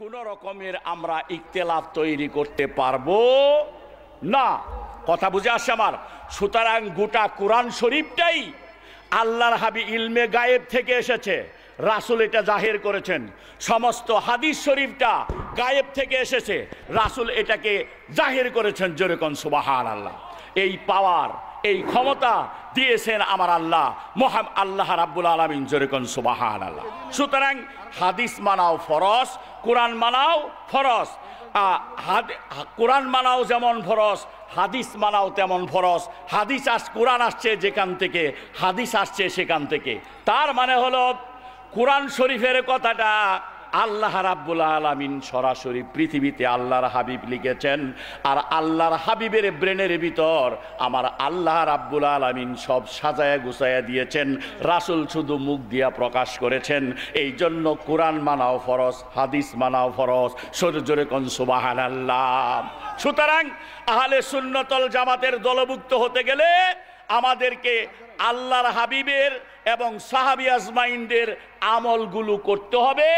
কোন রকমের আমরা ইখতিলাফ তৈরি করতে পারবো না। কথা বুঝে আসছে আমার? সুতরাং গোটা কোরআন শরীফটাই আল্লাহর হাবিব ইলমে গায়েব থেকে এসেছে, রাসূল এটা জাহির করেছেন। সমস্ত হাদিস শরীফটা গায়েব থেকে এসেছে, রাসূল এটাকে জাহির করেছেন। জোরে কোন সুবহানাল্লাহ। এই পাওয়ার, এই ক্ষমতা দিয়েছেন আমার আল্লাহ আল্লাহ রাব্বুল আলামিন। জোরে কোন সুবহানাল্লাহ। সুতরাং হাদিস মানাও ফরজ, কোরআন মানাও ফরজ। কোরআন মানাও যেমন ফরজ, হাদিস মানাও তেমন ফরজ। হাদিস কোরআন আসছে যেখান থেকে, হাদিস আসছে সেখান থেকে। তার মানে হলো কোরআন শরীফের কথাটা আল্লাহ রাব্বুল আলামিন সরাসরি পৃথিবীতে আল্লাহর হাবিব লিখেছেন, আর আল্লাহর হাবিবের ব্রেনের ভিতর আমার আল্লাহ রাব্বুল আলামিন সব সাজায়া গুছায়া দিয়েছেন। রাসূল শুধু মুখ দিয়া প্রকাশ করেছেন। এই জন্য কোরআন মানাও ফরজ, হাদিস মানাও ফরজ। জোরে কোন সুবহানাল্লাহ। সুতরাং আহলে সুন্নাতুল জামাতের দলভুক্ত হতে গেলে আমাদেরকে আল্লাহর হাবিবের এবং সাহাবী আজমাইনদের আমলগুলো করতে হবে,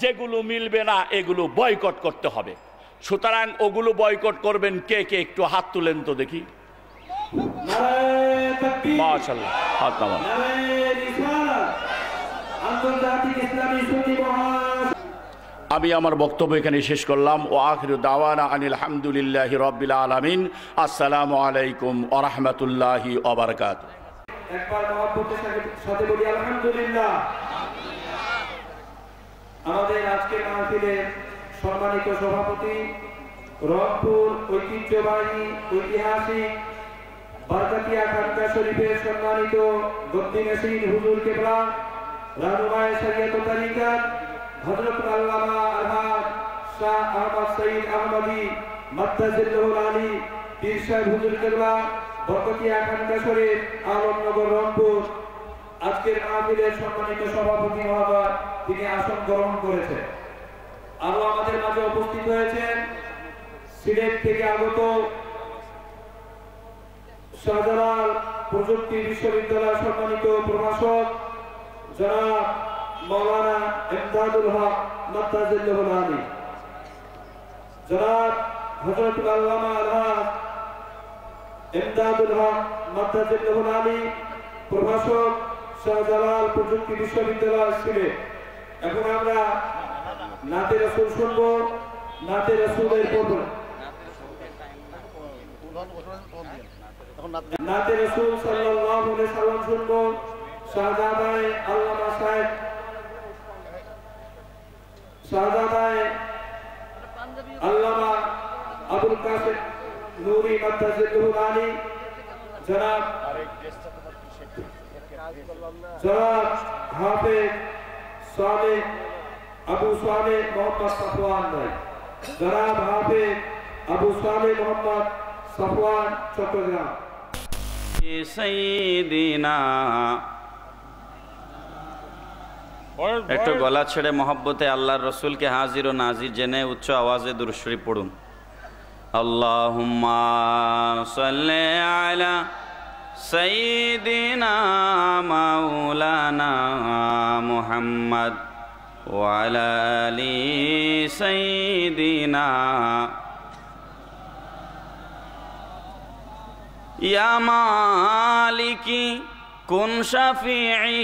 যেগুলো মিলবে না এগুলো বয়কট করতে হবে। সুতরাং ওগুলো বয়কট করবেন কে কে? একটু হাত তুলেন তো দেখি। মাশাআল্লাহ, হাত নামান। আমি আমার বক্তব্য এখানে শেষ করলাম। ও আখিরু দাওয়ানা আনিল হামদুলিল্লাহি রাব্বিল আলামিন। আসসালামু আলাইকুম ওয়া রাহমাতুল্লাহি ওয়া বারাকাতুহু। একবার মহব্বতের সাথে বলি আলহামদুলিল্লাহ। আমাদের আজকের মাহফিলের সম্মানিত সভাপতি, রংপুর ঐতিহ্যবাহী ঐতিহাসিক বারকাতিয়া খানকা শরীফের সম্মানিত গদ্দি নসীর হুজুর কেবলা, রাহনুমায়ে শরিয়ত তরিকাত হযরত আল্লামা আলহাজ শাহ আহমদ সঈদ আহমদী মাদ্দাজিল্লাহুল আলী পীর সাহেব হুজুর কেবলা, বরকতিয়া খানকা শরীফ, আলমনগর, রংপুর। আজকের মাহফিলের সম্মানিত সভাপতি মহোদয় তিনি আসন গ্রহণ করেছেন। আরো আমাদের মাঝে উপস্থিত হয়েছেন সিলেট থেকে আগত শাহজালাল প্রযুক্তি বিশ্ববিদ্যালয়ের সম্মানিত প্রভাষক জনাব মাওলানা ইমদাদুল হক মাদ্দাজিল্লাহুল আলী, জনাব হযরত আল্লামা আলহাজ ইমদাদুল হক মাদ্দাজিল্লাহুল আলী, প্রভাষক শাহজালাল প্রযুক্তি বিশ্ববিদ্যালয় সিলেট। এখন আমরা নাতে রাসূল শুনব। নাতে রাসূলের পর্ব, নাতে রাসূল সাল্লাল্লাহু আলাইহি সাল্লাম শুনব। শাহজাদায়ে আল্লামা সাহেব, শাহজাদায়ে আল্লামা আবুল কাসেম নূরি মাদ্দাজিল্লাহুল আলী, জনাব হাফেজ সালেহ আবু সালেহ মোহাম্মদ সাফওয়ান ভাই, জনাব হাফেজ আবু সালেহ মোহাম্মদ সাফওয়ান, চট্টগ্রাম। সাইয়্যিদিনা একটু গলা ছেড়ে মহব্বতে আল্লাহর রসুলকে হাজির ও নাজির জেনে উচ্চ আওয়াজে দুরূদ শরীফ পড়ুন। আল্লাহুম্মা সাল্লি আলা সাইয়্যিদিনা মাওলানা মুহাম্মদ ওয়া আলা আলি সাইয়্যিদিনা ইয়া মালিকি কুন শাফিঈ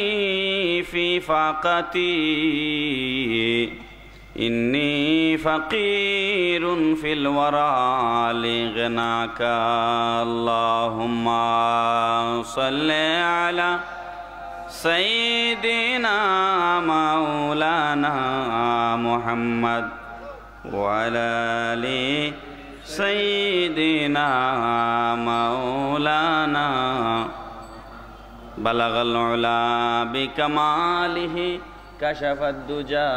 ফি ফাকাতি ইন্নী ফাকিরুন ফিল ওয়ারা লিগনাকা। আল্লাহুম্মা সাল্লি আলা সাইয়্যিদিনা মাওলানা মুহাম্মদ ওয়া আলা আলি সাইয়্যিদিনা মাওলানা বালাগাল উলা বিকামালিহি কাশাফাদ দুজা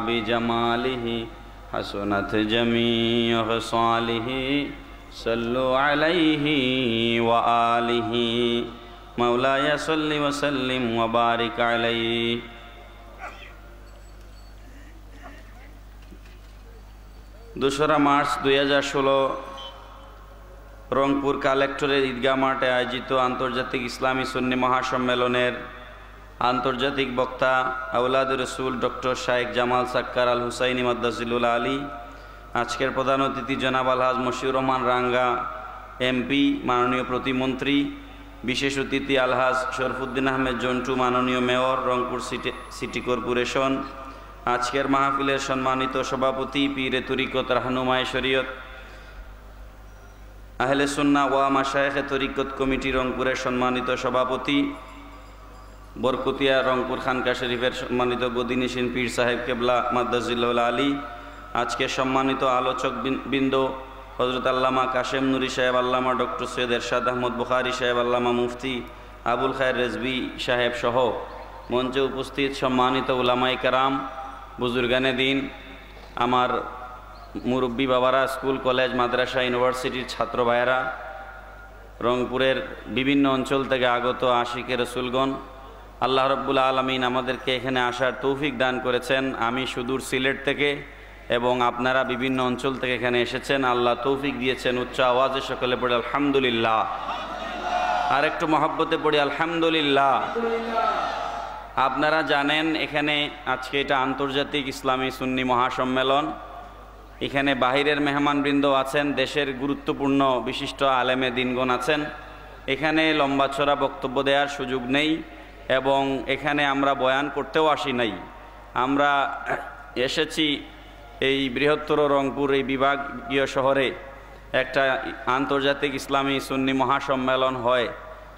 বিজামালিহি হাসনাত জামিউ খিসালিহি সাল্লু আলাইহি ওয়া আলিহি মাওলায়া সাল্লি ওয়া সাল্লিম ওয়া বারিক আলাইহি। 2রা মার্চ 2016 রংপুর কালেক্টরের ঈদগাহ মাঠে আয়োজিত আন্তর্জাতিক ইসলামী সুন্নি মহাসম্মেলনের আন্তর্জাতিক বক্তা আওলাদুর রসুল ডক্টর শায়েখ জামাল সাক্কার আল হুসাইনি মাদ্দাজিলুল আলী, আজকের প্রধান অতিথি জনাব আলহাজ মশিউর রহমান রাঙ্গা এমপি, মাননীয় প্রতিমন্ত্রী, বিশেষ অতিথি আলহাজ শরফুদ্দিন আহমেদ জন্টু, মাননীয় মেয়র রংপুর সিটি কর্পোরেশন, আজকের মাহফিলের সম্মানিত সভাপতি পীরে তরিকত রাহনুমায়ে শরীয়ত আহলে সুন্নাহ ওয়া মাশায়েখে তরিকত কমিটি রংপুরের সম্মানিত সভাপতি, বরকতিয়া রংপুর খানকা শরীফের সম্মানিত গদিনিশিন পীর সাহেব কেবলা মাদ্দাজিল্লাহুল আলী, আজকে সম্মানিত আলোচক বৃন্দ হযরত আল্লামা কাশেম নুরি সাহেব, আল্লামা ডক্টর সৈয়দ এরশাদ আহমদ বুখারী সাহেব, আল্লামা মুফতি আবুল খায়ের রেজভী সাহেব সহ মঞ্চে উপস্থিত সম্মানিত উলামায়ে কেরাম, বুজুর্গানে দিন, আমার মুরব্বী বাবারা, স্কুল কলেজ মাদ্রাসা ইউনিভার্সিটির ছাত্র ভাইয়েরা, রংপুরের বিভিন্ন অঞ্চল থেকে আগত আশিকে রসুলগণ, আল্লাহ রাব্বুল আলামিন আমাদেরকে এখানে আসার তৌফিক দান করেছেন। আমি সুদূর সিলেট থেকে এবং আপনারা বিভিন্ন অঞ্চল থেকে এখানে এসেছেন, আল্লাহ তৌফিক দিয়েছেন। উচ্চ আওয়াজে সকলে পড়ে আলহামদুলিল্লাহ, আর একটু মহব্বতে পড়ি আলহামদুলিল্লাহ। আপনারা জানেন এখানে আজকে এটা আন্তর্জাতিক ইসলামী সুন্নি মহাসম্মেলন। এখানে বাহিরের মেহমানবৃন্দ আছেন, দেশের গুরুত্বপূর্ণ বিশিষ্ট আলেমে দিনগণ আছেন। এখানে লম্বা চড়া বক্তব্য দেওয়ার সুযোগ নেই এবং এখানে আমরা বয়ান করতেও আসি নাই। আমরা এসেছি এই বৃহত্তর রংপুর এই বিভাগীয় শহরে একটা আন্তর্জাতিক ইসলামী সুন্নি মহাসম্মেলন হয়,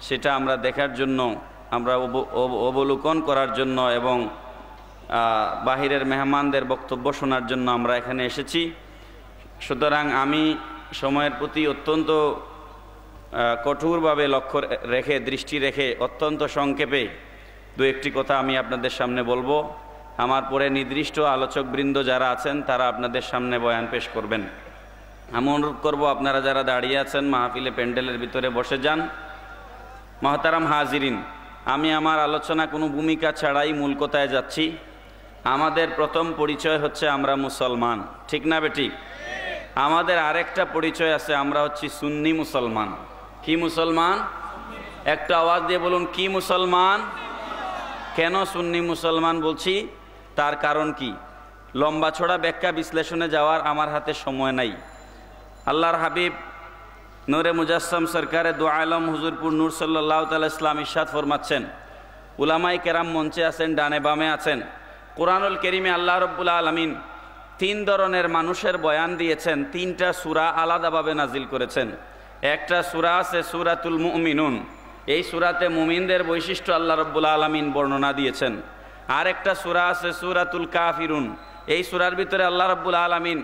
সেটা আমরা দেখার জন্য, আমরা অবলোকন করার জন্য এবং বাহিরের মেহমানদের বক্তব্য শোনার জন্য আমরা এখানে এসেছি। সুতরাং আমি সময়ের প্রতি অত্যন্ত কঠোরভাবে লক্ষ্য রেখে, দৃষ্টি রেখে অত্যন্ত সংক্ষেপে দু একটি কথা আমি আপনাদের সামনে বলবো। আমার পরে নির্দিষ্ট আলোচকবৃন্দ যারা আছেন তারা আপনাদের সামনে বয়ান পেশ করবেন। আমি অনুরোধ করব আপনারা যারা দাঁড়িয়ে আছেন মাহফিলে প্যান্ডেলের ভিতরে বসে যান। মহতারাম হাজিরিন, আমি আমার আলোচনা কোনো ভূমিকা ছাড়াই মূল কথায় যাচ্ছি। আমাদের প্রথম পরিচয় হচ্ছে আমরা মুসলমান, ঠিক না বেঠিক? আমাদের আরেকটা পরিচয় আছে, আমরা হচ্ছি সুন্নি মুসলমান। কি মুসলমান? একটা আওয়াজ দিয়ে বলুন, কি মুসলমান? কেন সুন্নি মুসলমান বলছি, তার কারণ কি? লম্বা ছড়া ব্যাখ্যা বিশ্লেষণে যাওয়ার আমার হাতে সময় নাই। আল্লাহর হাবিব নূরে মুজাসসাম সরকারে দু আলম হুজুরপুর নূর সাল্লাল্লাহু তাআলা ইসলাম ইরশাদ ফরমাচ্ছেন, উলামায়ে কেরাম মঞ্চে আছেন, ডানে বামে আছেন। কোরআনুল কারীমে আল্লাহ রাব্বুল আলামিন 3 ধরনের মানুষের বয়ান দিয়েছেন, 3টা সূরা আলাদাভাবে নাজিল করেছেন। একটা সূরা আছে সূরাতুল মুমিনুন, এই সূরাতে মুমিনদের বৈশিষ্ট্য আল্লাহ রাব্বুল আলামিন বর্ণনা দিয়েছেন। আর একটা সূরা আছে সূরাতুল কাফিরুন, এই সূরার ভিতরে আল্লাহ রাব্বুল আলামিন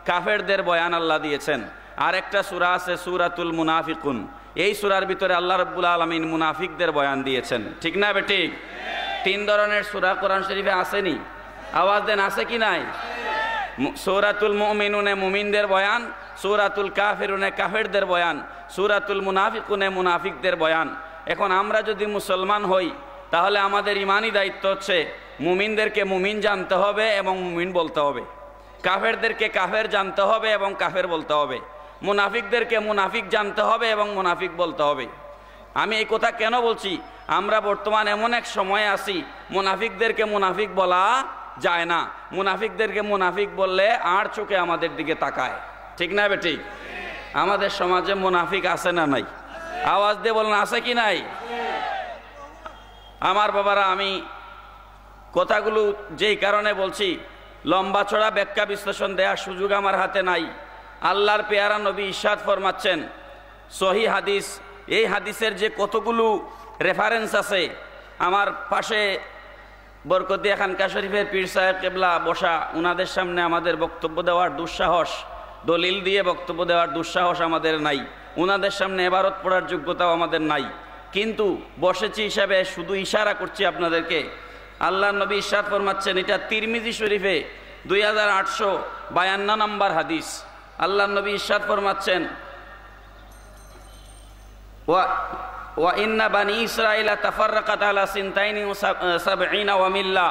কাফেরদের বয়ান আল্লাহ দিয়েছেন। আর একটা সূরা আছে সূরাতুল মুনাফিকুন, এই সূরার ভিতরে আল্লাহ রাব্বুল আলামিন মুনাফিকদের বয়ান দিয়েছেন, ঠিক না বেঠিক? 3 ধরনের সূরা কোরআন শরীফে আসেনি? আওয়াজ দেন, আছে কি নাই? সূরাতুল মুমিনুনে মুমিনদের বয়ান, সূরাতুল কাফিরুনে কাফেরদের বয়ান, সূরাতুল মুনাফিকুনে মুনাফিকদের বয়ান। এখন আমরা যদি মুসলমান হই তাহলে আমাদের ইমানি দায়িত্ব হচ্ছে মুমিনদেরকে মুমিন জানতে হবে এবং মুমিন বলতে হবে, কাফেরদেরকে কাফের জানতে হবে এবং কাফের বলতে হবে, মুনাফিকদেরকে মুনাফিক জানতে হবে এবং মুনাফিক বলতে হবে। আমি এই কথা কেন বলছি? আমরা বর্তমান এমন এক সময়ে আছি, মুনাফিকদেরকে মুনাফিক বলা যায় না। মুনাফিকদেরকে মুনাফিক বললে আর চোখে আমাদের দিকে তাকায়, ঠিক না বেঠিক? আমাদের সমাজে মুনাফিক আছে না নাই? আওয়াজ দিয়ে বলুন, আছে কি নাই? আমার বাবারা, আমি কথাগুলো যেই কারণে বলছি, লম্বা ছড়া ব্যাখ্যা বিশ্লেষণ দেওয়ার সুযোগ আমার হাতে নাই। আল্লাহর পেয়ারা নবী ইরশাদ ফরমাচ্ছেন, সহিহ হাদিস, এই হাদিসের যে কতগুলো রেফারেন্স আছে, আমার পাশে বরকতিয়া খানকা শরীফের পীর সাহেব কেবলা বসা, উনাদের সামনে আমাদের বক্তব্য দেওয়ার দুঃসাহস, দলিল দিয়ে বক্তব্য দেওয়ার দুঃসাহস আমাদের নাই। উনাদের সামনে ইবারত পড়ার যোগ্যতাও আমাদের নাই, কিন্তু বসেছি হিসাবে শুধু ইশারা করছি আপনাদেরকে। আল্লাহ নবী ইরশাদ ফরমাচ্ছেন, এটা তিরমিজি শরীফে 2852 নম্বর হাদিস। আল্লাহ নবী ইরশাদ ফরমাচ্ছেন, ওয়া ইন্না বানি ইসরাঈলা তাফাররাকাত আলা সিনতাইনি সাবঈনা ওয়া মিল্লা,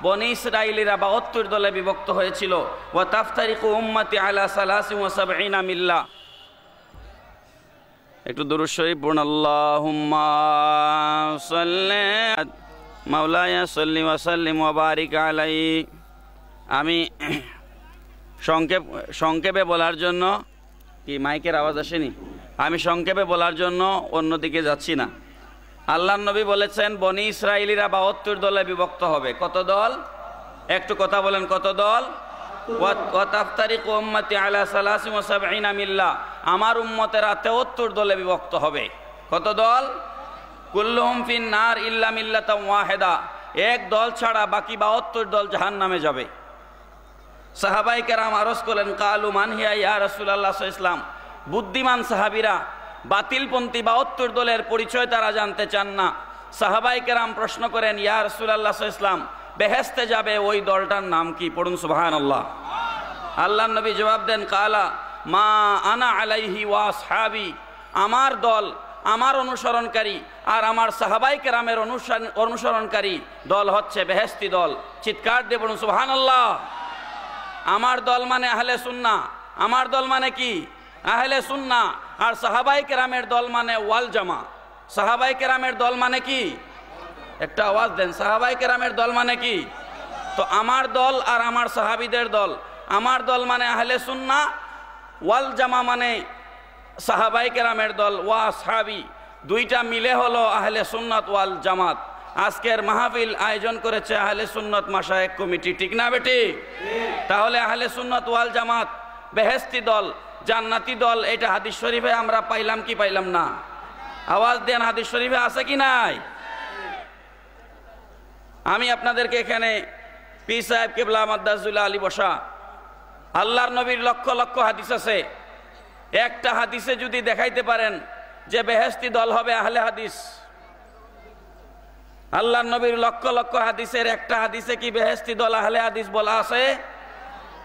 বনি ইসরাঈলীরা 72 দলে বিভক্ত হয়েছিল। ওয়া তাফতারিকু উম্মতি আলা 73 মিল্লা। একটু দুরূদ শরীফ পড়ুন, আল্লাহুম্মা সাল্লি মাওলায়া সাল্লি ওয়া সাল্লিম ওয়া বারিক আলাইহি। আমি সংক্ষেপে বলার জন্য, কি মাইকের আওয়াজ আসেনি? আমি সংক্ষেপে বলার জন্য অন্যদিকে যাচ্ছি না। আল্লাহর নবী বলেছেন বনি ইসরাইলিরা 72 দলে বিভক্ত হবে। কত দল? একটু কথা বলেন, কত দল? ওয়া তাফতারিকু উম্মতি আলা 73 মিল্লাহ, আমার উম্মতেরা 73 দলে বিভক্ত হবে। কত দল? কুল্লুহুম ফিন নার ইল্লা মিল্লাতাম ওয়াহিদা, এক দল ছাড়া বাকি 72 দল জাহান্নামে যাবে। সাহাবায়ে কেরাম আরজ করলেন, কালু মান হিয়া ইয়া রাসূলুল্লাহ সাল্লাল্লাহু আলাইহি ওয়াসাল্লাম, বুদ্ধিমান সাহাবীরা বাতিলপন্থী 72 দলের পরিচয় তারা জানতে চান না। সাহাবায়ে কেরাম প্রশ্ন করেন, ইয়া রাসূলুল্লাহ সাল্লাল্লাহু আলাইহি ওয়াসাল্লাম, বেহেশতে যাবে ওই দলটার নাম কি? পড়ুন সুবহানাল্লাহ। আল্লাহর নবী জবাব দেন, কালা মা আনা আলাইহি ওয়া আসহাবি, আমার দল, আমার অনুসরণকারী আর আমার সাহাবায়ে কেরামের অনুসরণকারী দল হচ্ছে বেহেশতি দল। চিৎকার দিয়ে বলুন সুবহানাল্লাহ। আমার দল মানে আহলে সুন্নাহ, আমার দল মানে কি? আহলে সুন্নাহ। আর সাহাবায়ে কেরামের দল মানে ওয়াল জামা। সাহাবায়ে কেরামের দল মানে কি? একটা আওয়াজ দেন, সাহাবায়ে কেরামের দল মানে কি? তো আমার দল আর আমার সাহাবীদের দল, আমার দল মানে আহলে সুন্নাহ, ওয়াল জামা মানে সাহাবায়ে কেরামের দল, ওয়া আসহাবি, দুইটা মিলে হলো আহলে সুন্নাত ওয়াল জামাত। আজকের মাহফিল আয়োজন করেছে আহলে সুন্নাত মাশায়েখ কমিটি, ঠিক না বেটি? তাহলে আহলে সুন্নাত ওয়াল জামাত বেহেশতি দল, জান্নাতি দল, এটা হাদিস শরীফে আমরা পাইলাম কি পাইলাম না? আওয়াজ দেন, হাদিস শরীফে আছে কি নাই? আমি আপনাদেরকে এখানে পীর সাহেব কিবলা মাদ্দাজুল্লাহ আলী বসা, আল্লাহর নবীর লক্ষ লক্ষ হাদিস আছে, একটা হাদিসে যদি দেখাইতে পারেন যে বেহেশতি দল হবে আহলে হাদিস, আল্লাহর নবীর লক্ষ লক্ষ হাদিসের একটা হাদিসে কি বেহেশতি দল আহলে হাদিস বলা আছে?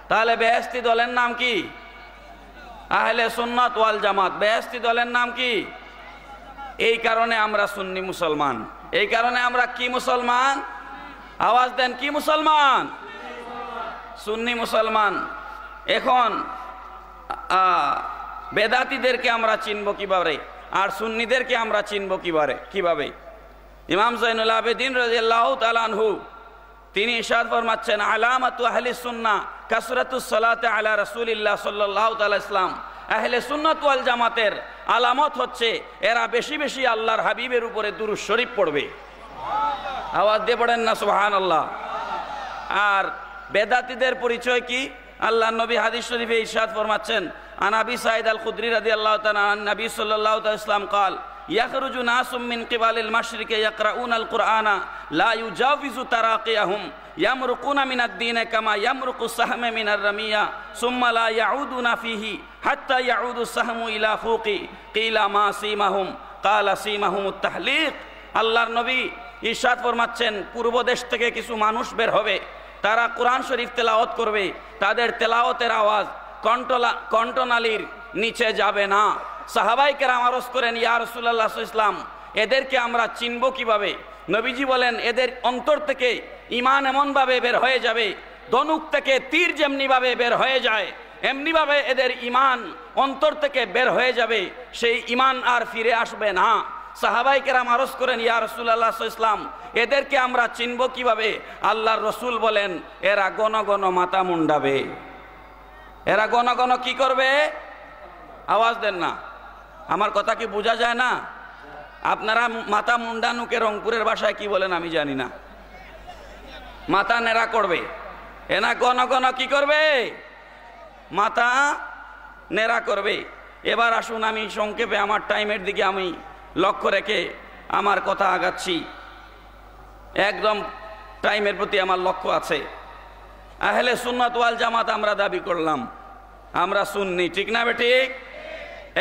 তাহলে বেহেশতি দলের নাম কি? আহলে সুন্নাত ওয়াল জামাত। বেহেশতি দলের নাম কি? এই কারণে আমরা সুন্নি মুসলমান, এই কারণে আমরা কি মুসলমান? আওয়াজ দেন, কি মুসলমান? সুন্নি মুসলমান। এখন বেদাতীদেরকে আমরা চিনব কিভাবে আর সুন্নিদেরকে আমরা চিনব কিভাবে? ইমাম জয়নুল আবেদিন রাদিয়াল্লাহু তাআলা আনহু তিনি ইরশাদ ফরমাচ্ছেন, আলামাতু আহলি সুন্নাহ কাসরাতুস সালাতি আলা রাসূলিল্লাহ সাল্লাল্লাহু তাআলা ইসলাম, আহলে সুন্নাত ওয়াল জামাতের আলামত হচ্ছে এরা বেশি বেশি আল্লাহর হাবিবের উপরে দুরূদ শরীফ পড়বে। আওয়াজ দিয়ে পড়েন না সুবহানাল্লাহ। আর বেদাতীদের পরিচয় কি? আল্লাহর নবী হাদিস শরীফে ইরশাদ ফরমাচ্ছেন, আন আবি সাঈদ আল খুদরি রাদিয়াল্লাহু তাআলা আন নবী সাল্লাল্লাহু তাআলা ইসলাম قال يخرج ناس من قبل المشرق يقرؤون القرآن لا يجاوز تراقيهم يمرقون من الدين كما يمرق السهم من الرمية ثم لا يعودون فيه حتى يعود السهم إلى فوقه قيل ما سيمهم قال سيمهم التحليق। আল্লাহর নবী ইরশাদ ফরমাচ্ছেন, পূর্ব দেশ থেকে কিছু মানুষ বের হবে, তারা কোরআন শরীফ তেলাওয়াত করবে, তাদের তেলাওয়াতের আওয়াজ কণ্ঠনালীর নিচে যাবে না। সাহাবায়ে কেরাম আরজ করেন, ইয়া রাসূলুল্লাহ সাল্লাল্লাহু আলাইহি ওয়াসাল্লাম, এদেরকে আমরা চিনব কিভাবে? নবীজি বলেন, এদের অন্তর থেকে ঈমান এমনভাবে বের হয়ে যাবে, ধনুক থেকে তীর যেমনিভাবে বের হয়ে যায়, এমনিভাবে এদের ঈমান অন্তর থেকে বের হয়ে যাবে, সেই ঈমান আর ফিরে আসবে না। সাহাবায়ে কেরাম আরজ করেন, ইয়া রাসূলুল্লাহ সাল্লাল্লাহু আলাইহি ওয়াসাল্লাম, এদেরকে আমরা চিনব কিভাবে? আল্লাহর রাসূল বলেন, এরা গণ গণ মাথা মুন্ডাবে। এরা গণ গণ কি করবে? আওয়াজ দেন না, আমার কথা কি বোঝা যায় না? আপনারা মাথা মুন্ডানুকে রংপুরের ভাষায় কি বলেন আমি জানি না। মাথা নেড়া করবে, এনা গণ গণ কি করবে? মাথা নেড়া করবে। এবার আসুন আমি সংক্ষেপে আমার টাইমের দিকে আমি লক্ষ্য রেখে আমার কথা আগাচ্ছি, একদম টাইমের প্রতি আমার লক্ষ্য আছে। আহলে সুন্নাত ওয়াল জামাত আমরা দাবি করলাম, আমরা সুন্নি, ঠিক না বেঠিক?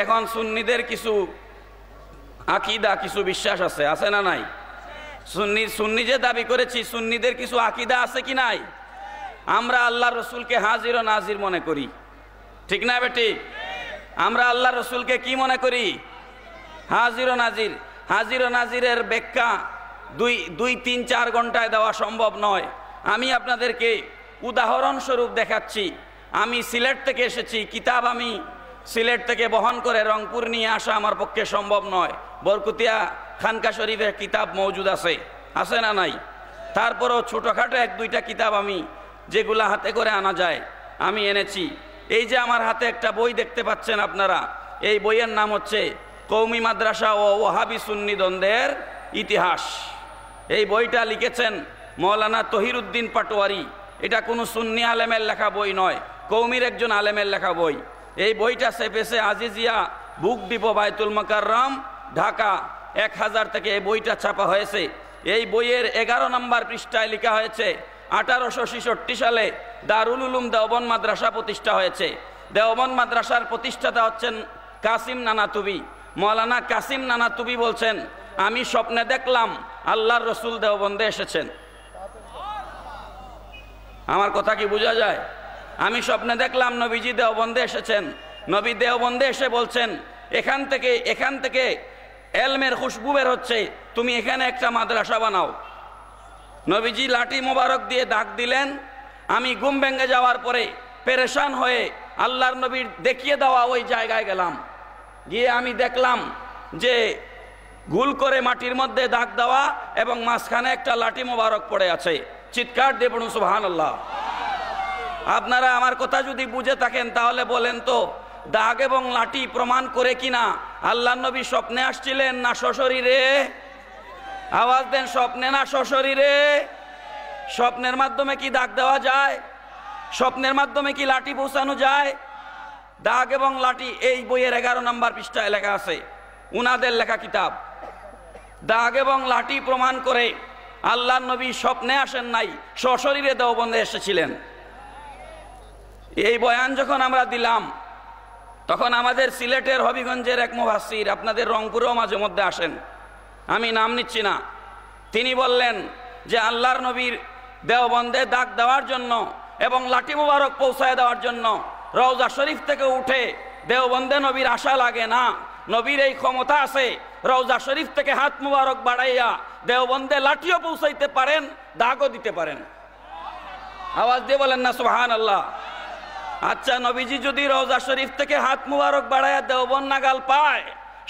এখন সুন্নিদের কিছু আকীদা, কিছু বিশ্বাস আছে না নাই? সুন্নি যে দাবি করেছি, সুন্নিদের কিছু আকীদা আছে কি নাই? আমরা আল্লাহর রাসূলকে হাজির ও নাজির মনে করি, ঠিক না বেঠিক? আমরা আল্লাহর রাসূলকে কি মনে করি? হাজির ও নাজির। হাজির ও নাজিরের ব্যাখ্যা 2-3-4 ঘন্টায় দেওয়া সম্ভব নয়। আমি আপনাদেরকে উদাহরণস্বরূপ দেখাচ্ছি। আমি সিলেট থেকে এসেছি, কিতাব আমি সিলেট থেকে বহন করে রংপুর নিয়ে আসা আমার পক্ষে সম্ভব নয়। বরকুতিয়া খানকা শরীফের কিতাব মওজুদ আছে না নাই? তারপরও ছোটোখাটো এক দুইটা কিতাব আমি যেগুলা হাতে করে আনা যায় আমি এনেছি। এই যে আমার হাতে একটা বই দেখতে পাচ্ছেন আপনারা, এই বইয়ের নাম হচ্ছে কওমি মাদ্রাসা ও ওয়াহাবি সুন্নি দ্বন্দ্বের ইতিহাস। এই বইটা লিখেছেন মৌলানা তহিরউদ্দিন পাটোয়ারি। এটা কোনো সুন্নি আলেমের লেখা বই নয়, কওমির একজন আলেমের লেখা বই। এই বইটা সেপেছে আজিজিয়া বুক ডিপো বায়তুল মোকাররম ঢাকা 1000 থেকে এই বইটা ছাপা হয়েছে। এই বইয়ের 11 নম্বর পৃষ্ঠায় লেখা হয়েছে 1866 সালে দারুল উলুম দেওবন্দ মাদ্রাসা প্রতিষ্ঠা হয়েছে। দেওবন্দ মাদ্রাসার প্রতিষ্ঠাতা হচ্ছেন কাসিম নানাতুবি। মৌলানা কাসিম নানাতুবি বলছেন, আমি স্বপ্নে দেখলাম আল্লাহর রসুল দেওবন্দে এসেছেন। আমার কথা কি বোঝা যায়? আমি স্বপ্নে দেখলাম নবীজি দেওবন্দে এসেছেন। নবী দেওবন্দে এসে বলছেন, এখান থেকে এলমের খুশবু বের হচ্ছে, তুমি এখানে একটা মাদ্রাসা বানাও। নবীজি লাঠি মোবারক দিয়ে ডাক দিলেন। আমি ঘুম ভেঙে যাওয়ার পরে পেরেশান হয়ে আল্লাহর নবীর দেখিয়ে দেওয়া ওই জায়গায় গেলাম। গিয়ে আমি দেখলাম যে গুল করে মাটির মধ্যে দাগ দেওয়া এবং মাঝখানে একটা লাঠি মোবারক পড়ে আছে। চিৎকার দিয়ে পড়ুন সুবহানাল্লাহ। আপনারা আমার কথা যদি বুঝে থাকেন তাহলে বলেন তো, দাগ এবং লাঠি প্রমাণ করে কিনা আল্লাহর নবী স্বপ্নে আসছিলেন না সশরীরে? আওয়াজ দেন, স্বপ্নে না সশরীরে? স্বপ্নের মাধ্যমে কি দাগ দেওয়া যায়? স্বপ্নের মাধ্যমে কি লাঠি পৌঁছানো যায়? দাগ এবং লাঠি এই বইয়ের 11 নম্বর পৃষ্ঠায় লেখা আছে, উনাদের লেখা কিতাব। দাগ এবং লাঠি প্রমাণ করে আল্লাহর নবী স্বপ্নে আসেন নাই, সশরীরে দেওবন্দে এসেছিলেন। এই বয়ান যখন আমরা দিলাম তখন আমাদের সিলেটের হবিগঞ্জের এক মুফাসসির, আপনাদের রংপুরেও মাঝে মধ্যে আসেন, আমি নাম নিচ্ছি না, তিনি বললেন যে আল্লাহর নবীর দেওবন্দে দাগ দেওয়ার জন্য এবং লাঠি মুবারক পৌঁছায় দেওয়ার জন্য রওজা শরীফ থেকে উঠে দেওবন্দে নবীর আশা লাগে না। নবীর এই ক্ষমতা আছে, রওজা শরীফ থেকে হাত মুবারক বাড়াইয়া দেওবন্দে লাঠিও পৌঁছাইতে পারেন, দাগও দিতে পারেন। আওয়াজ দিয়ে বলেন না সুবহানাল্লাহ। আচ্ছা, নবীজি যদি রওজা শরীফ থেকে হাত মুবারক বাড়াইয়া দেওবন্দ নাগাল পায়,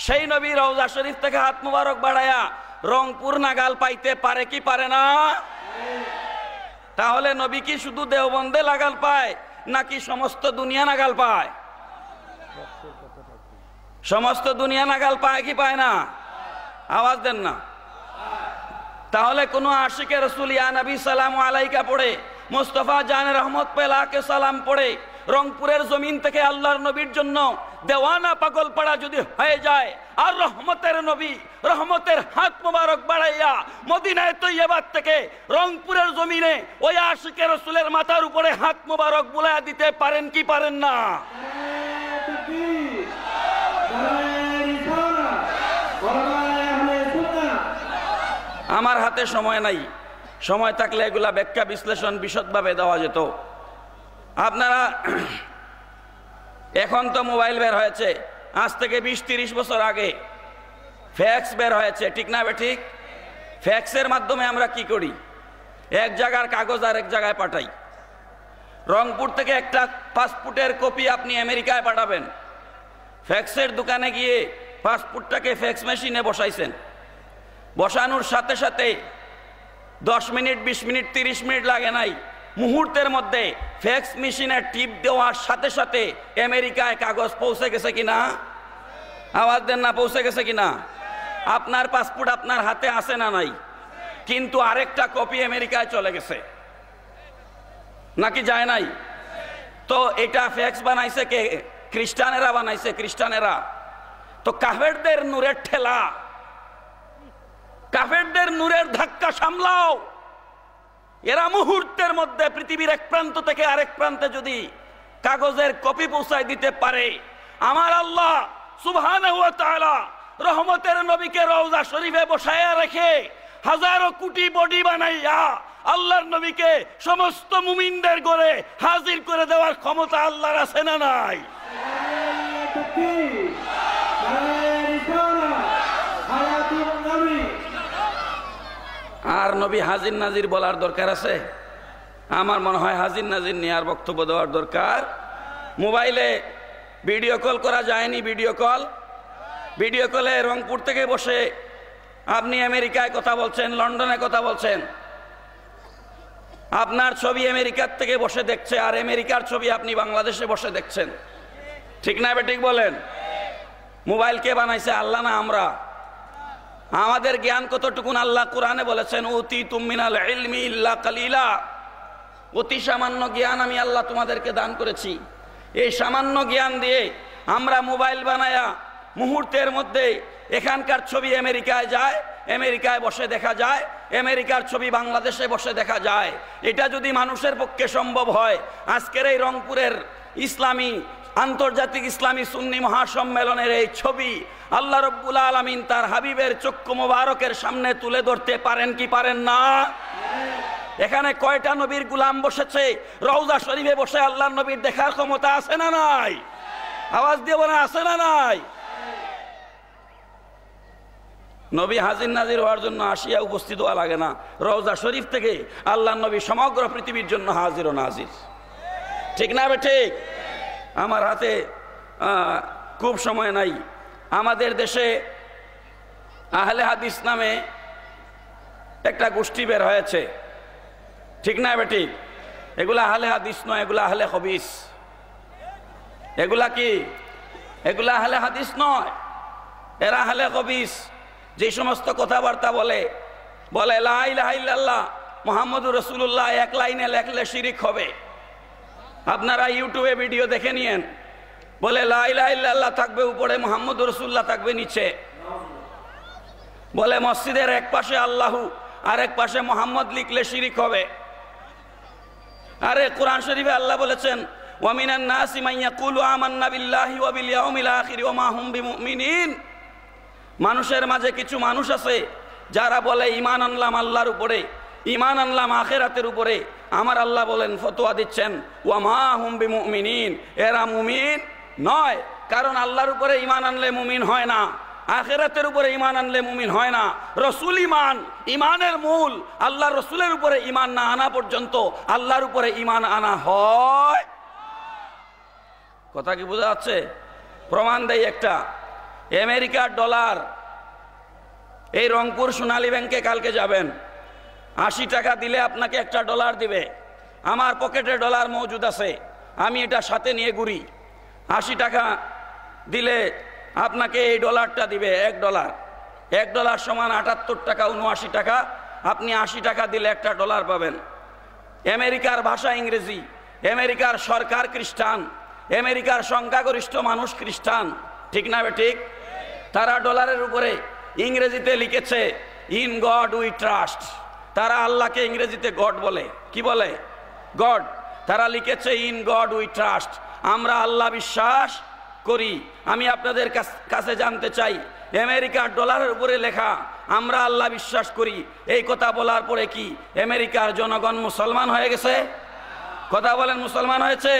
সেই নবী রওজা শরীফ থেকে হাত মুবারক বাড়াইয়া রংপুর নাগাল পাইতে পারে কি পারে না? তাহলে নবী কি শুধু দেওবন্দে নাগাল পায় নাকি সমস্ত দুনিয়া নাগাল পায়? সমস্ত দুনিয়া নাগাল পায় কি পায় না? আওয়াজ দেন না। তাহলে কোনো আশিকে রসুল ইয়া নবী সালামু আলাইকা পড়ে, মুস্তাফা জান রহমত পে লাকে সালাম পড়ে রংপুরের জমিন থেকে আল্লাহর নবীর জন্য দেওয়ানা পাগল পড়া যদি হয়ে যায়, আর রহমতের নবী রহমতের হাত মুবারক বাড়াইয়া মদিনায় তৈয়্যিবাত থেকে রংপুরের জমিনে ওই আশিকে রসুলের মাথার উপরে হাত মুবারক বুলায়া দিতে পারেন কি পারেন না? আমার হাতে সময় নাই, সময় থাকলে এগুলা ব্যাখ্যা বিশ্লেষণ বিশদভাবে দেওয়া যেত। আপনারা এখন তো মোবাইল বের হয়েছে, আজ থেকে 20-30 বছর আগে ফ্যাক্স বের হয়েছে, ঠিক না ঠিক? ফ্যাক্সের মাধ্যমে আমরা কি করি, এক জায়গার কাগজ আর এক জায়গায় পাঠাই। রংপুর থেকে একটা পাসপোর্টের কপি আপনি আমেরিকায় পাঠাবেন, ফ্যাক্সের দোকানে গিয়ে পাসপোর্টটাকে ফ্যাক্স মেশিনে বসাইছেন, বসানোর সাথে সাথে 10 মিনিট 20 মিনিট 30 মিনিট লাগে নাই, মুহূর্তের মধ্যে ফ্যাক্স মেশিনে টিপ দেওয়ার সাথে সাথে আমেরিকায় কাগজ পৌঁছে গেছে কিনা? আওয়াজ দেন না, পৌঁছে গেছে কিনা? আপনার পাসপোর্ট আপনার হাতে আছে না নাই? কিন্তু আরেকটা কপি আমেরিকায় চলে গেছে নাকি যায় নাই? তো এটা ফ্যাক্স বানাইছে কে? খ্রিস্টানেরা বানাইছে, খ্রিস্টানেরা। তো কাফেরদের নূরের ঠেলা, কাফেরদের নূরের ধাক্কা সামলাও। এরা মুহূর্তের মধ্যে পৃথিবীর এক প্রান্ত থেকে আরেক প্রান্তে যদি কাগজের কপি পৌঁছায় দিতে পারে, আমার আল্লাহ সুবহানাহু ওয়া তাআলা রহমতের নবীকে রওজা শরীফে বসায়া রেখে হাজারো কোটি বডি বানাইয়া আল্লাহর নবীকে সমস্ত মুমিনদের ঘরে হাজির করে দেওয়ার ক্ষমতা আল্লাহর আছে না নাই? আর নবী হাজির নাজির বলার দরকার আছে? আমার মনে হয় হাজির নাজির নিয়ে আর বক্তব্য দেওয়ার দরকার। মোবাইলে ভিডিও কল করা যায়নি, ভিডিও কলে রংপুর থেকে বসে আপনি আমেরিকায় কথা বলছেন, লন্ডনে কথা বলছেন, আপনার ছবি আমেরিকার থেকে বসে দেখছে, আর আমেরিকার ছবি আপনি বাংলাদেশে বসে দেখছেন। ঠিক না বেঠিক বলেন? মোবাইল কে বানাইছে? আল্লাহ না আমরা? আমাদের জ্ঞান কতটুকুন? আল্লাহ কোরআনে বলেছেন, উতীতুম মিনাল ইলমি ইল্লা কালিলা। অতি সামান্য জ্ঞান আমি আল্লাহ তোমাদেরকে দান করেছি। এই সামান্য জ্ঞান দিয়ে আমরা মোবাইল বানায়া মুহূর্তের মধ্যে এখানকার ছবি আমেরিকায় যায়, আমেরিকায় বসে দেখা যায়, আমেরিকার ছবি বাংলাদেশে বসে দেখা যায়। এটা যদি মানুষের পক্ষে সম্ভব হয়, আজকের এই রংপুরের ইসলামী আন্তর্জাতিক ইসলামী সুন্নি মহাসম্মেলনের এই ছবি আল্লাহ রব্বুল আলামিন তার হাবিবের চক্ষু মোবারকের সামনে তুলে ধরতে পারেন কি পারেন না? এখানে কয়টা নবীর গুলাম বসেছে? রওজা শরীফে বসে আল্লাহর নবীর দেখার ক্ষমতা আছে না নাই? আওয়াজ দিয়ে বলে আছে না নাই? নবী হাজির নাজির হওয়ার জন্য আসিয়া উপস্থিত হওয়া লাগে না, রওজা শরীফ থেকে আল্লাহর নবী সমগ্র পৃথিবীর জন্য হাজির ও নাজির। ঠিক না বে ঠিক? আমার হাতে খুব সময় নাই। আমাদের দেশে আহলে হাদিস নামে একটা গোষ্ঠী বের হয়েছে। ঠিক না বে ঠিক? এগুলা আহলে হাদিস নয়, এগুলা আহলে খবিস। এগুলা কি? এগুলা আহলে হাদিস নয়, এরা আহলে খবিস। যে সমস্ত কথাবার্তা বলে লা ইলাহা ইল্লাল্লাহ মুহাম্মদুর রাসূলুল্লাহ এক লাইনে লেখলে শিরিক হবে। আপনারা ইউটিউবে ভিডিও দেখে নিয়েন, বলে লা ইলাহা ইল্লাল্লাহ থাকবে উপরে, মুহাম্মদুর রাসূলুল্লাহ থাকবে নিচে। বলে মসজিদের এক পাশে আল্লাহু আর এক পাশে মুহাম্মদ লিখলে শিরিক হবে। আরে কোরআন শরীফে আল্লাহ বলেছেন, ওয়া মিনান নাসি মান ইয়াকুলু আমান্না বিল্লাহি ওয়া বিল ইয়াউমিল আখির ওয়া মা হুম বিমুমিনিন। মানুষের মাঝে কিছু মানুষ আছে যারা বলে ঈমান আনলাম আল্লাহর উপরে, ঈমান আনলাম আখিরাতের উপরে। আমার আল্লাহ বলেন, ফতোয়া দিচ্ছেন, ওয়া মা হুম বিমুমিনিন, এরা মুমিন নয়। কারণ আল্লাহর উপরে ঈমান আনলে মুমিন হয় না, আখিরাতের উপরে ঈমান আনলে মুমিন হয় না। রসুল ঈমান, ঈমানের মূল। আল্লাহর রসুলের উপরে ঈমান না আনা পর্যন্ত আল্লাহর উপরে ঈমান আনা হয়। কথা কি বোঝা যাচ্ছে? প্রমাণ দেয় একটা। আমেরিকার ডলার, এই রংপুর সোনালী ব্যাংকে কালকে যাবেন, 80 টাকা দিলে আপনাকে একটা ডলার দিবে। আমার পকেটে ডলার মজুদ আছে, আমি এটা সাথে নিয়ে ঘুরি। 80 টাকা দিলে আপনাকে এই ডলারটা দিবে, 1 ডলার। 1 ডলার সমান 78 টাকা 79 টাকা। আপনি 80 টাকা দিলে একটা ডলার পাবেন। আমেরিকার ভাষা ইংরেজি, আমেরিকার সরকার খ্রিস্টান, আমেরিকার সংখ্যাগরিষ্ঠ মানুষ খ্রিস্টান। ঠিক না ঠিক? তারা ডলারের উপরে ইংরেজিতে লিখেছে, ইন গড উই ট্রাস্ট। তারা আল্লাহকে ইংরেজিতে গড বলে। কি বলে? গড। তারা লিখেছে, ইন গড উই ট্রাস্ট, আমরা আল্লাহ বিশ্বাস করি। আমি আপনাদের কাছে জানতে চাই, আমেরিকার ডলারের উপরে লেখা আমরা আল্লাহ বিশ্বাস করি, এই কথা বলার পরে কি আমেরিকার জনগণ মুসলমান হয়ে গেছে? কথা বলেন, মুসলমান হয়েছে?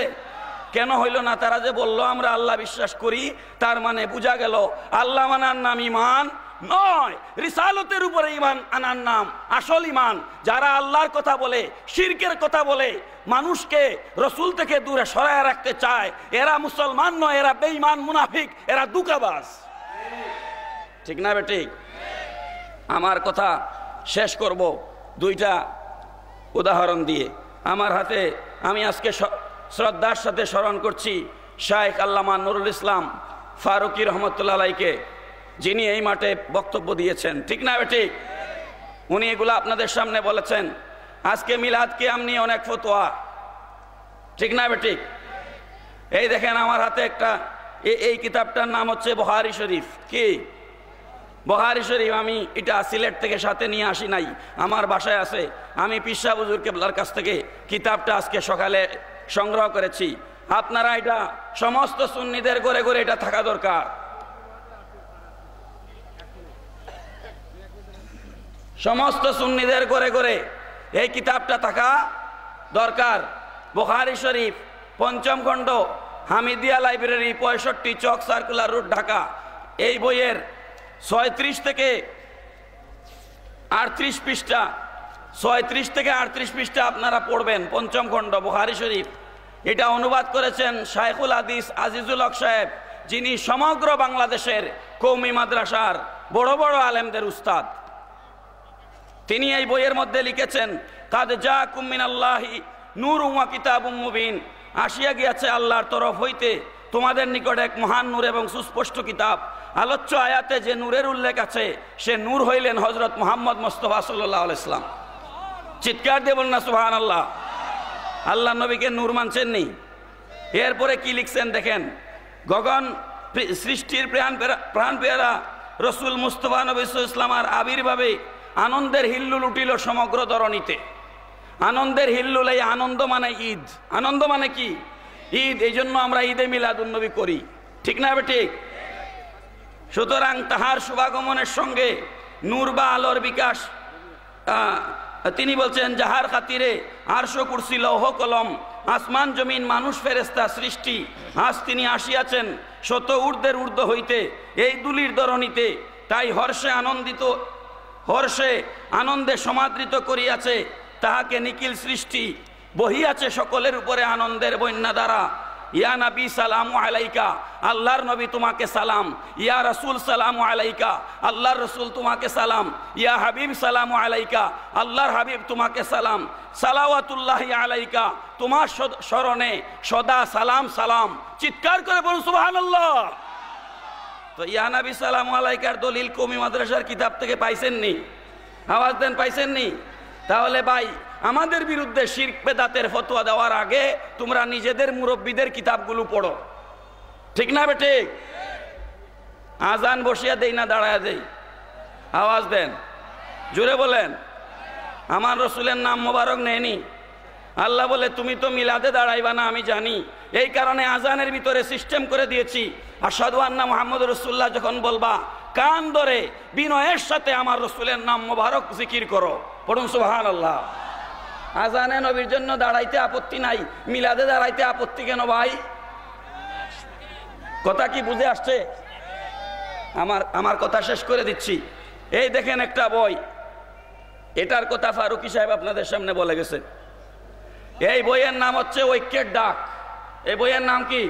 কেন হইল না? তারা যে বলল আমরা আল্লাহ বিশ্বাস করি, তার মানে বোঝা গেল আল্লাহ মানার নাম ঈমান নয়, রিসালতের উপরে ঈমান আনার নাম আসল ঈমান। যারা আল্লাহর কথা বলে, শিরকের কথা বলে, মানুষকে রসুল থেকে দূরে সরায় রাখতে চায়, এরা মুসলমান নয়, এরা বেঈমান, মুনাফিক, এরা দুকাবাজ। ঠিক না বেঠিক? আমার কথা শেষ করব 2টা উদাহরণ দিয়ে। আমার হাতে আমি আজকে শ্রদ্ধার সাথে স্মরণ করছি শাইখ আল্লামা নুরুল ইসলাম ফারুকি রহমতুল্লাহ আলাইকে, যিনি এই মাঠে বক্তব্য দিয়েছেন। ঠিক না ঠিক? উনি এগুলো আপনাদের সামনে বলেছেন। আজকে মিলাদ কিয়াম নিয়ে অনেক ফতোয়া। ঠিক না ঠিক? এই দেখেন আমার হাতে একটা, এই কিতাবটার নাম হচ্ছে বুখারী শরীফ। কি বুখারী শরীফ? আমি এটা সিলেট থেকে সাথে নিয়ে আসি নাই, আমার বাসায় আছে। আমি পীর সাহেব হুজুর কেবলার কাছ থেকে কিতাবটা আজকে সকালে সংগ্রহ করেছি। আপনারা এটা সমস্ত সুন্নিদের ঘরে ঘরে এটা থাকা দরকার। সমস্ত সুন্নিদের ঘরে ঘরে এই কিতাবটা থাকা দরকার। বুখারী শরীফ 5ম খণ্ড, হামিদিয়া লাইব্রেরি, 65 চক সার্কুলার রোড, ঢাকা। এই বইয়ের 36 থেকে 38 পৃষ্ঠা, 36 থেকে 38 পৃষ্ঠা আপনারা পড়বেন। 5ম খণ্ড বুখারী শরীফ। এটা অনুবাদ করেছেন শাইখুল হাদিস আজিজুল হক সাহেব, যিনি সমগ্র বাংলাদেশের কওমি মাদ্রাসার বড় বড় আলেমদের উস্তাদ। তিনি এই বইয়ের মধ্যে লিখেছেন, কাদ জাকুম মিনাল্লাহি নূরুম ওয়া কিতাবুম মুবিন, আসিয়া গিয়াছে আল্লাহর তরফ হইতে তোমাদের নিকট এক মহান নূর এবং সুস্পষ্ট কিতাব। আলোচ্য আয়াতে যে নূরের উল্লেখ আছে সে নূর হইলেন হযরত মুহাম্মদ মুস্তাফা সাল্লাল্লাহু আলাইহি সাল্লাম। চিৎকার দিয়ে বলুন না সুবহানাল্লাহ। আল্লাহ নবীকে নূর মানছেন নি? এরপরে কি লিখছেন দেখেন, গগন সৃষ্টির প্রাণ পেয়ারা রসুল মুস্তাফা নবী সাল্লাল্লাহু আলাইহি ওয়াসাল্লামের আবির্ভাবে আনন্দের হিল্লুল উঠিল সমগ্র ধরণীতে। আনন্দের হিল্লুল, এই আনন্দ মানে ঈদ। আনন্দ মানে কি? ঈদ। এই জন্য আমরা ঈদে মিলাদুন নবী করি, ঠিক না? ঠিক। সুতরাং তাহার শুভাগমনের সঙ্গে নূর বা আলোর বিকাশ। তিনি বলছেন, যাহার খাতিরে আরশ কুরসি লৌহ কলম আসমান জমিন মানুষ ফেরেশতা সৃষ্টি, আজ তিনি আসিয়াছেন শত ঊর্ধ্বের ঊর্ধ্ব হইতে এই দুলির ধরণীতে। তাই হর্ষে আনন্দে সমাদৃত করিয়াছে তাহাকে নিখিল সৃষ্টি, বহিয়াছে সকলের উপরে আনন্দের বন্যা দ্বারা। ইয়া নবী সালামু আলাইকা, আল্লাহর নবী তোমাকে সালাম। ইয়া রাসূল সালামু আলাইকা, আল্লাহর রাসূল তোমাকে সালাম। ইয়া হাবিব সালামু আলাইকা, আল্লাহর হাবিব তোমাকে সালাম। সালাওয়াতুল্লাহি আলাইকা, তোমার স্মরণে সদা সালাম সালাম। চিৎকার করে বলুন সুবহানাল্লাহ। তো ইয়া নবী সালামু আলাইকার দলিল কওমি মাদ্রাসার কিতাব থেকে পাইছেন নি? আওয়াজ দেন, পাইছেন নি? তাহলে ভাই, আমাদের বিরুদ্ধে শিরক বেদাতের ফতোয়া দেওয়ার আগে তোমরা নিজেদের মুরব্বীদের কিতাবগুলো পড়ো, ঠিক না? ঠিক। আজান বসিয়া দেই না দাঁড়ায় দেই? আওয়াজ দেন, জোরে বলেন। আমার রসুলের নাম মোবারক নেয়নি? আল্লাহ বলে তুমি তো মিলাদে দাঁড়াইবা না, আমি জানি। এই কারণে আজানের ভিতরে সিস্টেম করে দিয়েছি, আশহাদু আন্না মুহাম্মাদুর রাসূলুল্লাহ যখন বলবা, কান ধরে বিনয়ের সাথে আমার রসুলের নাম মোবারক জিকির করো, পড়ুন সুবহানাল্লাহ। আজানে নবীর জন্য দাঁড়াইতে আপত্তি নাই, মিলাদে দাঁড়াইতে আপত্তি কেন ভাই? কথা কি বুঝে আসছে? আমার কথা শেষ করে দিচ্ছি। এই দেখেন একটা বই, এটার কথা ফারুকী সাহেব আপনাদের সামনে বলে গেছে। এই বইয়ের নাম হচ্ছে ঐক্যের ডাক। এই বইয়ের নাম কি?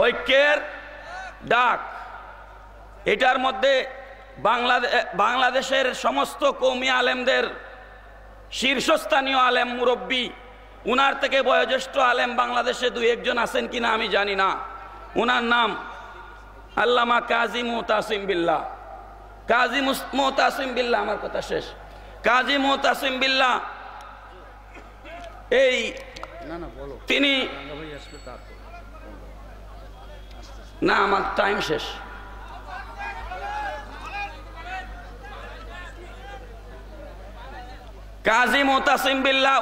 ঐক্যের ডাক। এটার মধ্যে বাংলাদেশের সমস্ত কওমি আলেমদের শীর্ষস্থানীয় আলেম মুরব্বী, উনার থেকে বয়োজ্যেষ্ঠ আলেম বাংলাদেশে দুই একজন আছেন কিনা আমি জানি না। উনার নাম আল্লামা কাজী মুতাসিম বিল্লাহ। কাজী মুতাসিম বিল্লাহ, আমার কথা শেষ। কাজী মুতাসিম বিল্লাহ এই তিনি, না আমার টাইম শেষ। কাজী মুতাসিম বিল্লাহ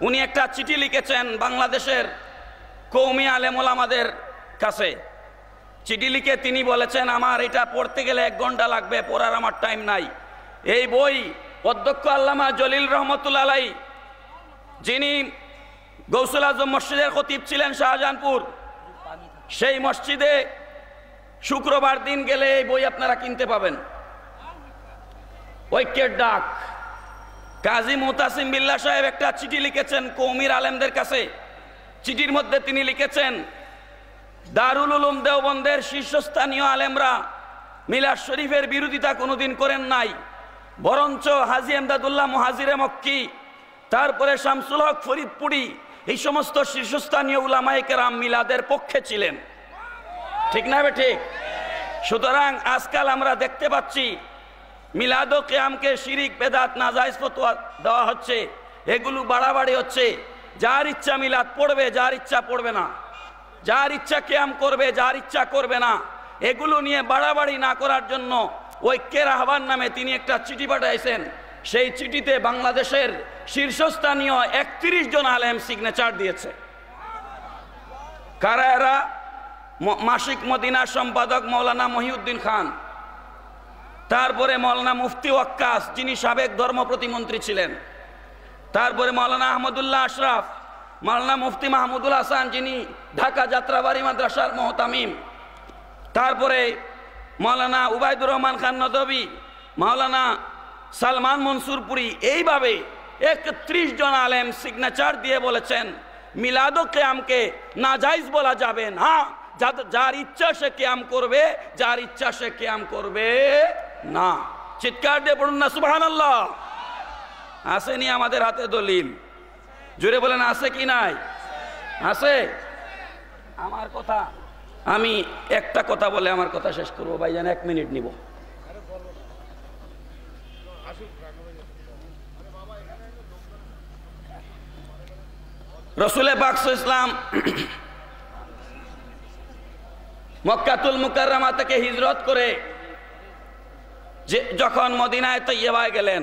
উনি একটা চিঠি লিখেছেন বাংলাদেশের কওমি আলেম ওলামাদের কাছে। চিঠি লিখে তিনি বলেছেন, আমার এটা পড়তে গেলে 1 ঘন্টা লাগবে, পড়ার আমার টাইম নাই। এই বই অধ্যক্ষ আল্লামা জলিল রহমতুল্লাহ আলাইহি, যিনি গৌসুল আজম মসজিদের খতিব ছিলেন শাহজাহানপুর, সেই মসজিদে শুক্রবার দিন গেলে এই বই আপনারা কিনতে পাবেন। ঐক্যের ডাক। কাজী মুতাসিম বিল্লাহ সাহেব একটা চিঠি লিখেছেন কওমির আলেমদের কাছে। চিঠির মধ্যে তিনি লিখেছেন, দারুল উলুম দেওবন্দের শীর্ষস্থানীয় আলেমরা মিলাদ শরীফের বিরোধিতা কোনোদিন করেন নাই, বরঞ্চ হাজী এমদাদুল্লাহ মুহাজিরে মক্কি, তারপরে শামসুল হক ফরিদপুরি, এই সমস্ত শীর্ষস্থানীয় উলামায়ে কেরাম মিলাদের পক্ষে ছিলেন, ঠিক না? ঠিক। সুতরাং আজকাল আমরা দেখতে পাচ্ছি মিলাদ ও কিয়ামকে শিরিক বেদাত নাজায়েজ ফতোয়া দেওয়া হচ্ছে, এগুলো বাড়াবাড়ি হচ্ছে। যার ইচ্ছা মিলাদ পড়বে, যার ইচ্ছা পড়বে না, যার ইচ্ছা কিয়াম করবে, যার ইচ্ছা করবে না। এগুলো নিয়ে বাড়াবাড়ি না করার জন্য ঐক্যের আহ্বান নামে তিনি একটা চিঠি পাঠাইছেন। সেই চিঠিতে বাংলাদেশের শীর্ষস্থানীয় 31 জন আলেম সিগনেচার দিয়েছে। কারা এরা? মাসিক মদিনার সম্পাদক মৌলানা মহিউদ্দিন খান, তারপরে মৌলানা মুফতি ওয়াক্কাস, যিনি সাবেক ধর্ম প্রতিমন্ত্রী ছিলেন, তারপরে মৌলানা আহমদুল্লাহ আশরাফ, মৌলানা মুফতি মাহমুদুল হাসান, যিনি ঢাকা যাত্রাবাড়ি মাদ্রাসার মুহতামিম, তারপরে মৌলানা উবাইদুর রহমান খান নদভী, মৌলানা সালমান মনসুরপুরি। এইভাবে 31 জন আলেম সিগনেচার দিয়ে বলেছেন মিলাদ ও কিয়ামকে নাজায়েজ বলা যাবে না। যার ইচ্ছা সে কিয়াম করবে, যার ইচ্ছা সে কিয়াম করবে না। চিৎকার দিয়ে পড়ুন না সুবহানাল্লাহ। আসেনি আমাদের হাতে দলিল, জোরে বলেন আছে কি নাই? আছে। আমার কথা, আমি একটা কথা বলে আমার কথা শেষ করবো ভাইজান, 1 মিনিট নিব। রসুলে পাক সাল্লাল্লাহু আলাইহি ওয়াসাল্লাম মক্কাতুল মুকাররমা থেকে হিজরত করে যে যখন মদিনায় তৈয়বায় গেলেন,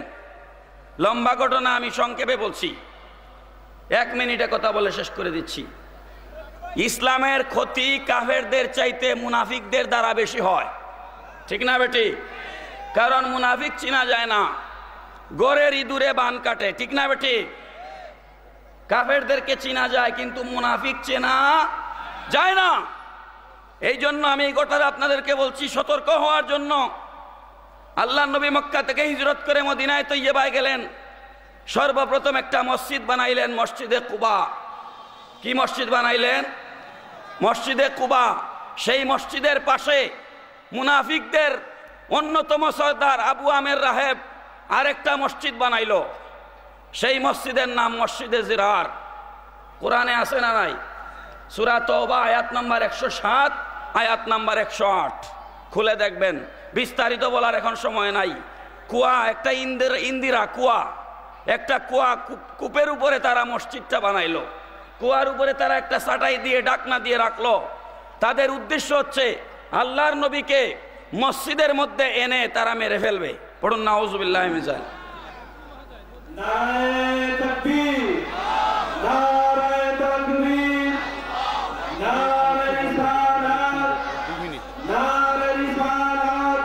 লম্বা ঘটনা আমি সংক্ষেপে বলছি, 1 মিনিটে কথা বলে শেষ করে দিচ্ছি। ইসলামের ক্ষতি কাফেরদের চাইতে মুনাফিকদের দ্বারা বেশি হয়, ঠিক না বেটি? কারণ মুনাফিক চিনা যায় না, গড়ের ইঁদুরে বান কাটে, ঠিক না বেটি? কাফেরদেরকে চিনা যায় কিন্তু মুনাফিক চেনা যায় না। এই জন্য আমি এই কথাটা আপনাদেরকে বলছি সতর্ক হওয়ার জন্য। আল্লাহ নবী মক্কা থেকে হিজরত করে মদিনায় তৈয়বায় গেলেন, সর্বপ্রথম একটা মসজিদ বানাইলেন, মসজিদে কুবা। কি মসজিদ বানাইলেন? মসজিদে কুবা। সেই মসজিদের পাশে মুনাফিকদের অন্যতম সর্দার আবু আমের রাহেব আরেকটা মসজিদ বানাইল। সেই মসজিদের নাম মসজিদে জিরার। কোরআনে আছে না নাই? সূরা তওবা আয়াত নাম্বার 107, আয়াত নাম্বার 108 খুলে দেখবেন। বিস্তারিত বলার এখন সময় নাই। কুয়া, একটা ইন্দিরা কুয়া, একটা কুয়া, কূপের উপরে তারা মসজিদটা বানাইলো। কুয়ার উপরে তারা একটা চাটাই দিয়ে ঢাকনা দিয়ে রাখলো। তাদের উদ্দেশ্য হচ্ছে আল্লাহর নবীকে মসজিদের মধ্যে এনে তারা মেরে ফেলবে। পড়ুন নাউজুবিল্লাহি মিন যালিক। নারে তাকবীর, নারে তাকবীর, নারে রিসালাত, নারে রিসালাত।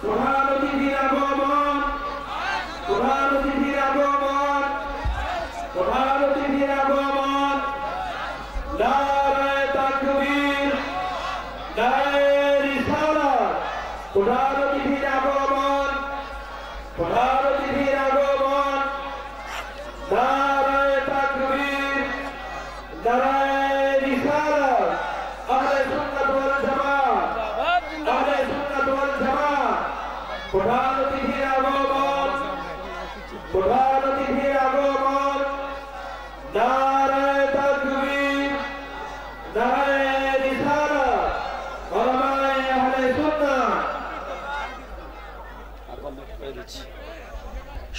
প্রধান অতিথির আগমন, প্রধান অতিথির আগমন, প্রধান অতিথির আগমন। নারে তাকবীর, নারে রিসালাত। প্রধান অতিথির আগমন, প্রধান অতিথির আগমন। নারে তাকবীর, নারে রিসালাত। আহলে সুন্নাত ওয়াল জামাত, আহলে সুন্নাত ওয়াল জামাত। প্রধান অতিথির আগমন, প্রধান অতিথির আগমন। নারে তাকবীর, নারে রিসালাত। ওলামায়ে আহলে সুন্নাত।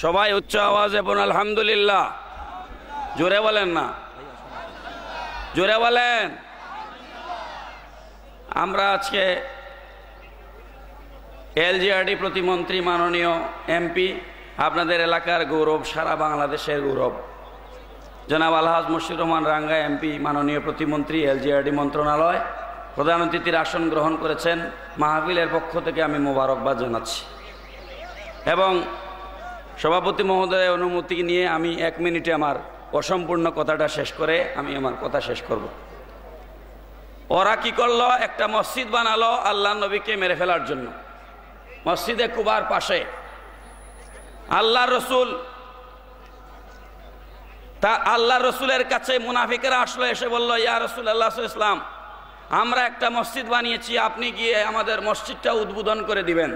সবাই উচ্চ আওয়াজে বলুন আলহামদুলিল্লাহ। জোরে বলেন না, জোরে বলেন। আমরা আজকে এলজিআরডি প্রতিমন্ত্রী, মাননীয় এমপি, আপনাদের এলাকার গৌরব, সারা বাংলাদেশের গৌরব, জনাব আলহাজ মুশফিকুর রহমান রাঙ্গা এমপি, মাননীয় প্রতিমন্ত্রী, এলজিআরডি মন্ত্রণালয়, প্রধান অতিথির আসন গ্রহণ করেছেন। মাহফিলের পক্ষ থেকে আমি মোবারকবাদ জানাচ্ছি এবং সভাপতি মহোদয়ের অনুমতি নিয়ে আমি 1 মিনিটে আমার অসম্পূর্ণ কথাটা শেষ করে আমি আমার কথা শেষ করব। ওরা কি করলো? একটা মসজিদ বানালো আল্লাহ নবীকে মেরে ফেলার জন্য, মসজিদে কুবার পাশে। আল্লাহ রসুল, তা আল্লাহ রসুলের কাছে মুনাফিকেরা আসলো, এসে বললো, ইয়া রাসূলুল্লাহ সাল্লাল্লাহু আলাইহি ওয়াসাল্লাম, আমরা একটা মসজিদ বানিয়েছি, আপনি গিয়ে আমাদের মসজিদটা উদ্বোধন করে দিবেন।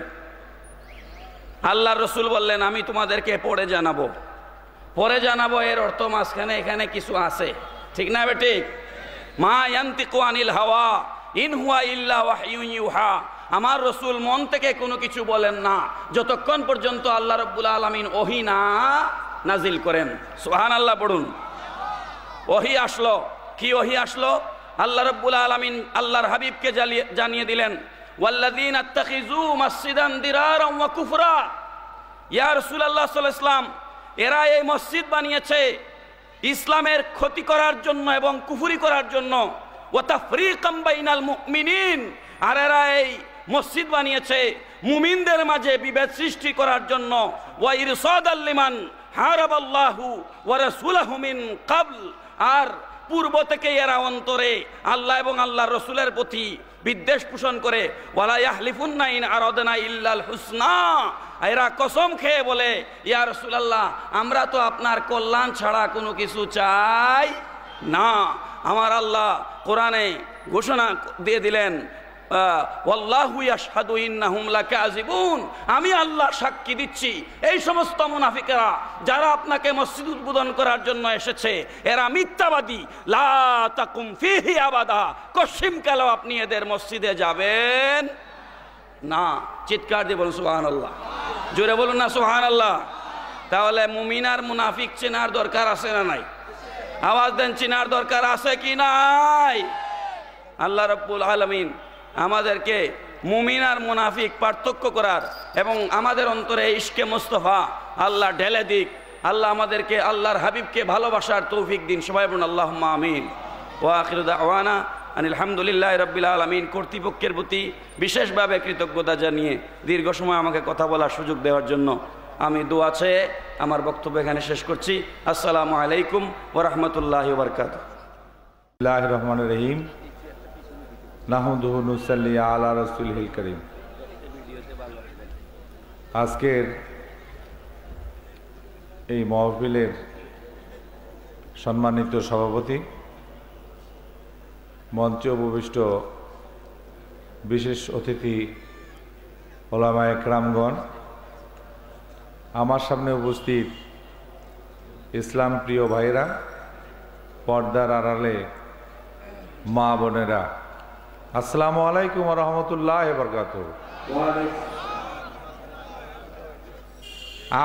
আল্লাহ রসুল বললেন, আমি তোমাদেরকে পরে জানাবো, পরে জানাবো। এর অর্থ মাঝখানে এখানে কিছু আছে, ঠিক না বেটি? মা ইয়ান্তিকু আনিল হাওয়া ইন হুয়া ইল্লা ওয়াহয়ুন ইউহা। আমার রসুল মন থেকে কোনো কিছু বলেন না যতক্ষণ পর্যন্ত আল্লাহ রাব্বুল আলামিন ওহী না নাজিল করেন। সুবহানাল্লাহ পড়ুন। ওহী আসলো। কি ওহী আসলো? আল্লাহ রাব্বুল আলামিন আল্লাহর হাবিবকে জানিয়ে দিলেন, ওয়াল্লাযীনা ইত্তাখিযু মাসজিদান দিরারাম ওয়া কুফরা। ইয়া রাসূলুল্লাহ সাল্লাল্লাহু আলাইহি ওয়াসাল্লাম, এরা এই মসজিদ বানিয়েছে ইসলামের ক্ষতি করার জন্য এবং কুফরি করার জন্য। ওয়া তাফরীকাম বাইনাল মুমিনিন, আর এরা এই মসজিদ বানিয়েছে মুমিনদের মাঝে বিভেদ সৃষ্টি করার জন্য। ওয়া ইরসাদাল লিমান হারাবাল্লাহু ওয়া রাসূলুহু মিন ক্বাবল, আর পূর্ব থেকে এরা অন্তরে আল্লাহ এবং আল্লাহর রসুলের প্রতি বিদ্বেষ পোষণ করে। ওয়ালা ইয়াহলিফুন্না ইন আরাদনা ইল্লাল হুসনা, এরা কসম খেয়ে বলে, ইয়া রাসূলুল্লাহ, আমরা তো আপনার কল্যাণ ছাড়া কোনো কিছু চাই না। আমার আল্লাহ কোরআনে ঘোষণা দিয়ে দিলেন, ওয়াল্লাহু ইয়াশহাদু ইন্নাহুম লাকাযিবুন, আমি আল্লাহ সাক্ষী দিচ্ছি এই সমস্ত মুনাফিকেরা যারা আপনাকে মসজিদ উদ্বোধন করার জন্য এসেছে এরা মিথ্যাবাদী। লা তাকুম ফিহি আবাদা, কসিমকালেও আপনি এদের মসজিদে যাবেন না। চিৎকার দিয়ে বলুন সুবহানাল্লাহ, জোরে বলুন না সুবহানাল্লাহ। তাহলে মুমিন আর মুনাফিক চেনার দরকার আছে না নাই? আওয়াজ দেন, চেনার দরকার আছে কি নাই? আল্লাহ রাব্বুল আলামিন আমাদেরকে মুমিন আর মুনাফিক পার্থক্য করার এবং আমাদের অন্তরে ইশকে মুস্তাফা আল্লাহ ঢেলে দিক। আল্লাহ আমাদেরকে আল্লাহর হাবিবকে ভালোবাসার তৌফিক দিন। সবাই বলুন আল্লাহুম্মা আমিন। ওয়া আখিরু দাওয়ানা আনিল হামদুলিল্লাহি রাব্বিল আলামিন। কর্তৃপক্ষের প্রতি বিশেষভাবে কৃতজ্ঞতা জানিয়ে দীর্ঘ সময় আমাকে কথা বলার সুযোগ দেওয়ার জন্য আমি দোয়া চেয়ে আমার বক্তব্য এখানে শেষ করছি। আসসালামু আলাইকুম ওয়া রাহমাতুল্লাহি ওয়া বারাকাতুহু। বিসমিল্লাহির রহমানির রহিম। নাহমাদুহু নুসাল্লি আলা রাসূলিল কারীম। আজকের এই মাহফিলের সম্মানিত সভাপতি, মঞ্চে উপবিষ্ট বিশেষ অতিথি ওলামায়ে কেরামগণ, আমার সামনে উপস্থিত ইসলাম প্রিয় ভাইরা, পর্দার আড়ালে মা বোনেরা, আসসালামু আলাইকুম ওয়া রাহমাতুল্লাহি ওয়া বারাকাতুহু।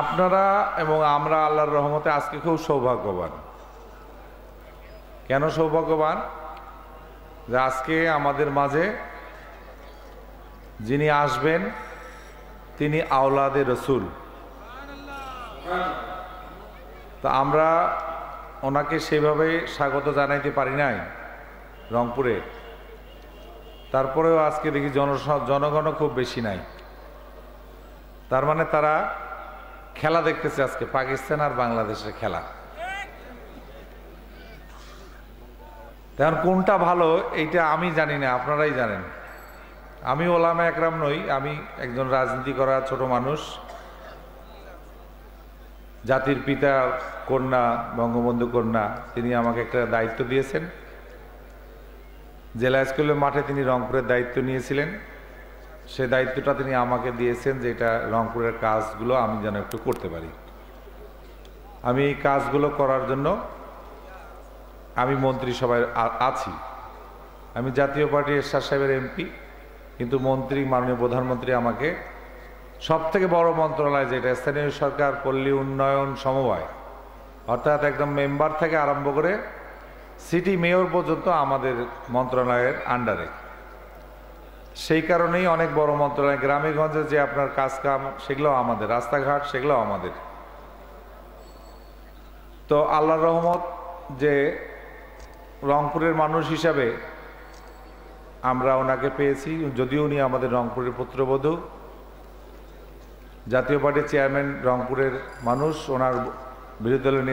আপনারা এবং আমরা আল্লাহর রহমতে আজকে খুব সৌভাগ্যবান। কেন সৌভাগ্যবান? যে আজকে আমাদের মাঝে যিনি আসবেন তিনি আওলাদে রসুল। তা আমরা ওনাকে সেভাবে স্বাগত জানাইতে পারি নাই রংপুরে, তারপরেও আজকে দেখি জনগণও খুব বেশি নাই। তার মানে তারা খেলা দেখতেছে আজকে, পাকিস্তান আর বাংলাদেশের খেলা। তখন কোনটা ভালো এইটা আমি জানি না, আপনারাই জানেন। আমি ওলামা একরাম নই, আমি একজন রাজনীতি করা ছোট মানুষ। জাতির পিতা কন্যা, বঙ্গবন্ধু কন্যা, তিনি আমাকে একটা দায়িত্ব দিয়েছেন। জেলা স্কুলের মাঠে তিনি রংপুরের দায়িত্ব নিয়েছিলেন। সে দায়িত্বটা তিনি আমাকে দিয়েছেন যে এটা রংপুরের কাজগুলো আমি যেন একটু করতে পারি। আমি এই কাজগুলো করার জন্য আমি মন্ত্রিসভায় আছি। আমি জাতীয় পার্টি এরশাদ সাহেবের এমপি, কিন্তু মন্ত্রী মাননীয় প্রধানমন্ত্রী আমাকে সবথেকে বড় মন্ত্রণালয় যেটা স্থানীয় সরকার পল্লী উন্নয়ন সমবায়, অর্থাৎ একদম মেম্বার থেকে আরম্ভ করে সিটি মেয়র পর্যন্ত আমাদের মন্ত্রণালয়ের আন্ডারে। সেই কারণেই অনেক বড় মন্ত্রণালয়। গ্রামে গঞ্জে যে আপনার কাজ কাম সেগুলো আমাদের, রাস্তাঘাট সেগুলো আমাদের। তো আল্লাহর রহমত যে রংপুরের মানুষ হিসাবে আমরা ওনাকে পেয়েছি, যদিও উনি আমাদের রংপুরের পুত্রবধূ। জাতীয় পার্টির চেয়ারম্যান রংপুরের মানুষ, ওনার বিরোধী দলের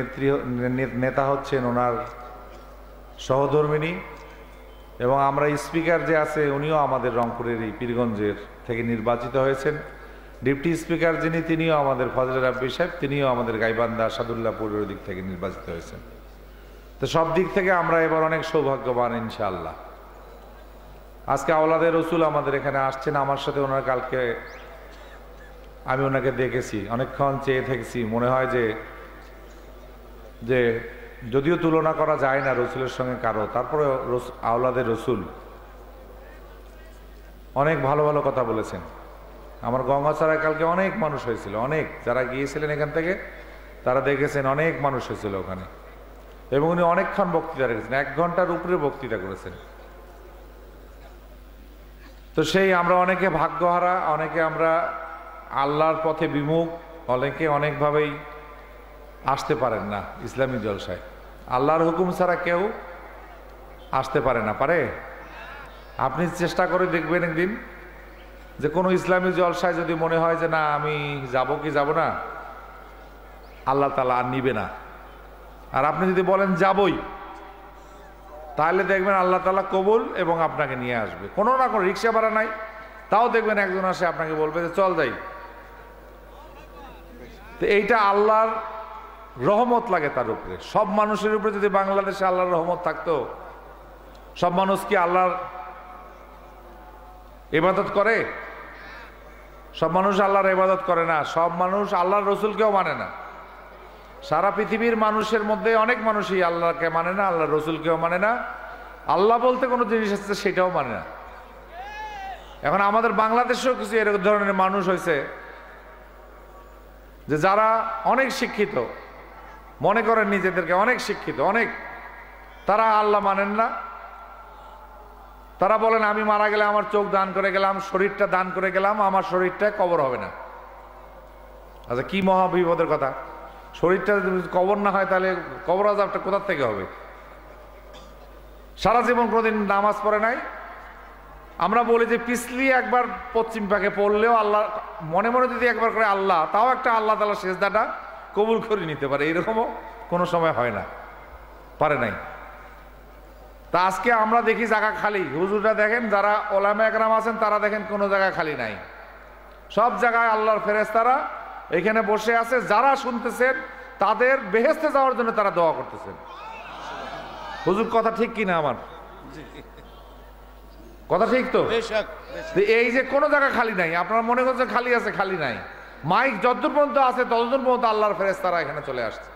নেতা হচ্ছেন ওনার সহধর্মিনী, এবং আমরা স্পিকার যে আছে উনিও আমাদের রংপুরের এই পীরগঞ্জের থেকে নির্বাচিত হয়েছেন। ডিপটি স্পিকার যিনি, তিনিও আমাদের ফজলে রাব্বি সাহেব, তিনিও আমাদের গাইবান্ধা সাদুল্লাহপুরের দিক থেকে নির্বাচিত হয়েছেন। তো সব দিক থেকে আমরা এবার অনেক সৌভাগ্যবান ইনশাআল্লাহ। আজকে আওলাদে রসুল আমাদের এখানে আসছেন। আমার সাথে ওনার কালকে আমি ওনাকে দেখেছি, অনেকক্ষণ চেয়ে থেকেছি। মনে হয় যে যদিও তুলনা করা যায় না রসুলের সঙ্গে কারো, তারপরে আওলাদে রসুল অনেক ভালো ভালো কথা বলেছেন। আমার গঙ্গাছড়ায় কালকে অনেক মানুষ হয়েছিল, অনেক যারা গিয়েছিলেন এখান থেকে তারা দেখেছেন অনেক মানুষ হয়েছিল ওখানে, এবং উনি অনেকক্ষণ বক্তৃতা রেখেছেন, 1 ঘন্টার উপরে বক্তৃতা করেছেন। তো সেই আমরা অনেকে ভাগ্যহারা, অনেকে আমরা আল্লাহর পথে বিমুখ, অনেকে অনেকভাবেই আসতে পারেন না ইসলামী জলসায়। আল্লাহর হুকুম ছাড়া কেউ আসতে পারে না। পারে? আপনি চেষ্টা করে দেখবেন একদিন যে কোনো ইসলামী জলসায় যদি মনে হয় যে না আমি যাব কি যাব না, আল্লাহ তাআলা আর নিবে না। আর আপনি যদি বলেন যাবই, তাহলে দেখবেন আল্লাহ তাআলা কবুল এবং আপনাকে নিয়ে আসবে। কোনো না কোনো রিক্সা ভাড়া নাই, তাও দেখবেন একজন আসে আপনাকে বলবে যে চল যাই। তো এইটা আল্লাহর রহমত লাগে তার উপরে। সব মানুষের উপরে যদি বাংলাদেশে আল্লাহর রহমত থাকতো, সব মানুষ কি আল্লাহর ইবাদত করে? সব মানুষ আল্লাহর ইবাদত করে না, সব মানুষ আল্লাহর রসুলকেও মানে না। সারা পৃথিবীর মানুষের মধ্যে অনেক মানুষই আল্লাহকে মানে না, আল্লাহর রসুলকেও মানে না, আল্লাহ বলতে কোনো জিনিস আছে সেটাও মানে না। এখন আমাদের বাংলাদেশেও কিছু এরকম ধরনের মানুষ হয়েছে যে যারা অনেক শিক্ষিত, মনে করেন নিজেদেরকে অনেক শিক্ষিত, অনেক, তারা আল্লাহ মানেন না। তারা বলেন আমি মারা গেলে আমার চোখ দান করে গেলাম, শরীরটা দান করে গেলাম, আমার শরীরটা কবর হবে না। আচ্ছা, কি মহা বিপদের কথা! শরীরটা যদি কবর না হয় তাহলে কবর আযাবটা কোথা থেকে হবে? সারা জীবন কোনোদিন নামাজ পড়ে নাই। আমরা বলি যে পিছলি একবার পশ্চিম পাকে পড়লেও আল্লাহ মনে মনে যদি একবার করে আল্লাহ, তাও একটা আল্লাহ তাআলা সেজদাটা কবুল করে নিতে পারে, এরকমও কোনো সময় হয় না, পারে নাই। তা আজকে আমরা দেখি জায়গা খালি। হুজুররা দেখেন, যারা ওলামা একরাম আছেন তারা দেখেন কোনো জায়গা খালি নাই, সব জায়গায় আল্লাহর ফেরেশতারা এখানে বসে আছে। যারা শুনতেছেন তাদের বেহেশতে যাওয়ার জন্য তারা দোয়া করতেছেন। হুজুর কথা ঠিক কিনা? আমার কথা ঠিক তো? এই যে কোনো জায়গা খালি নাই, আপনারা মনে করছেন খালি আছে, খালি নাই। মাইক যতদূর পর্যন্ত আছে ততদূর পর্যন্ত আল্লাহর ফেরেশতারা এখানে চলে আসছে,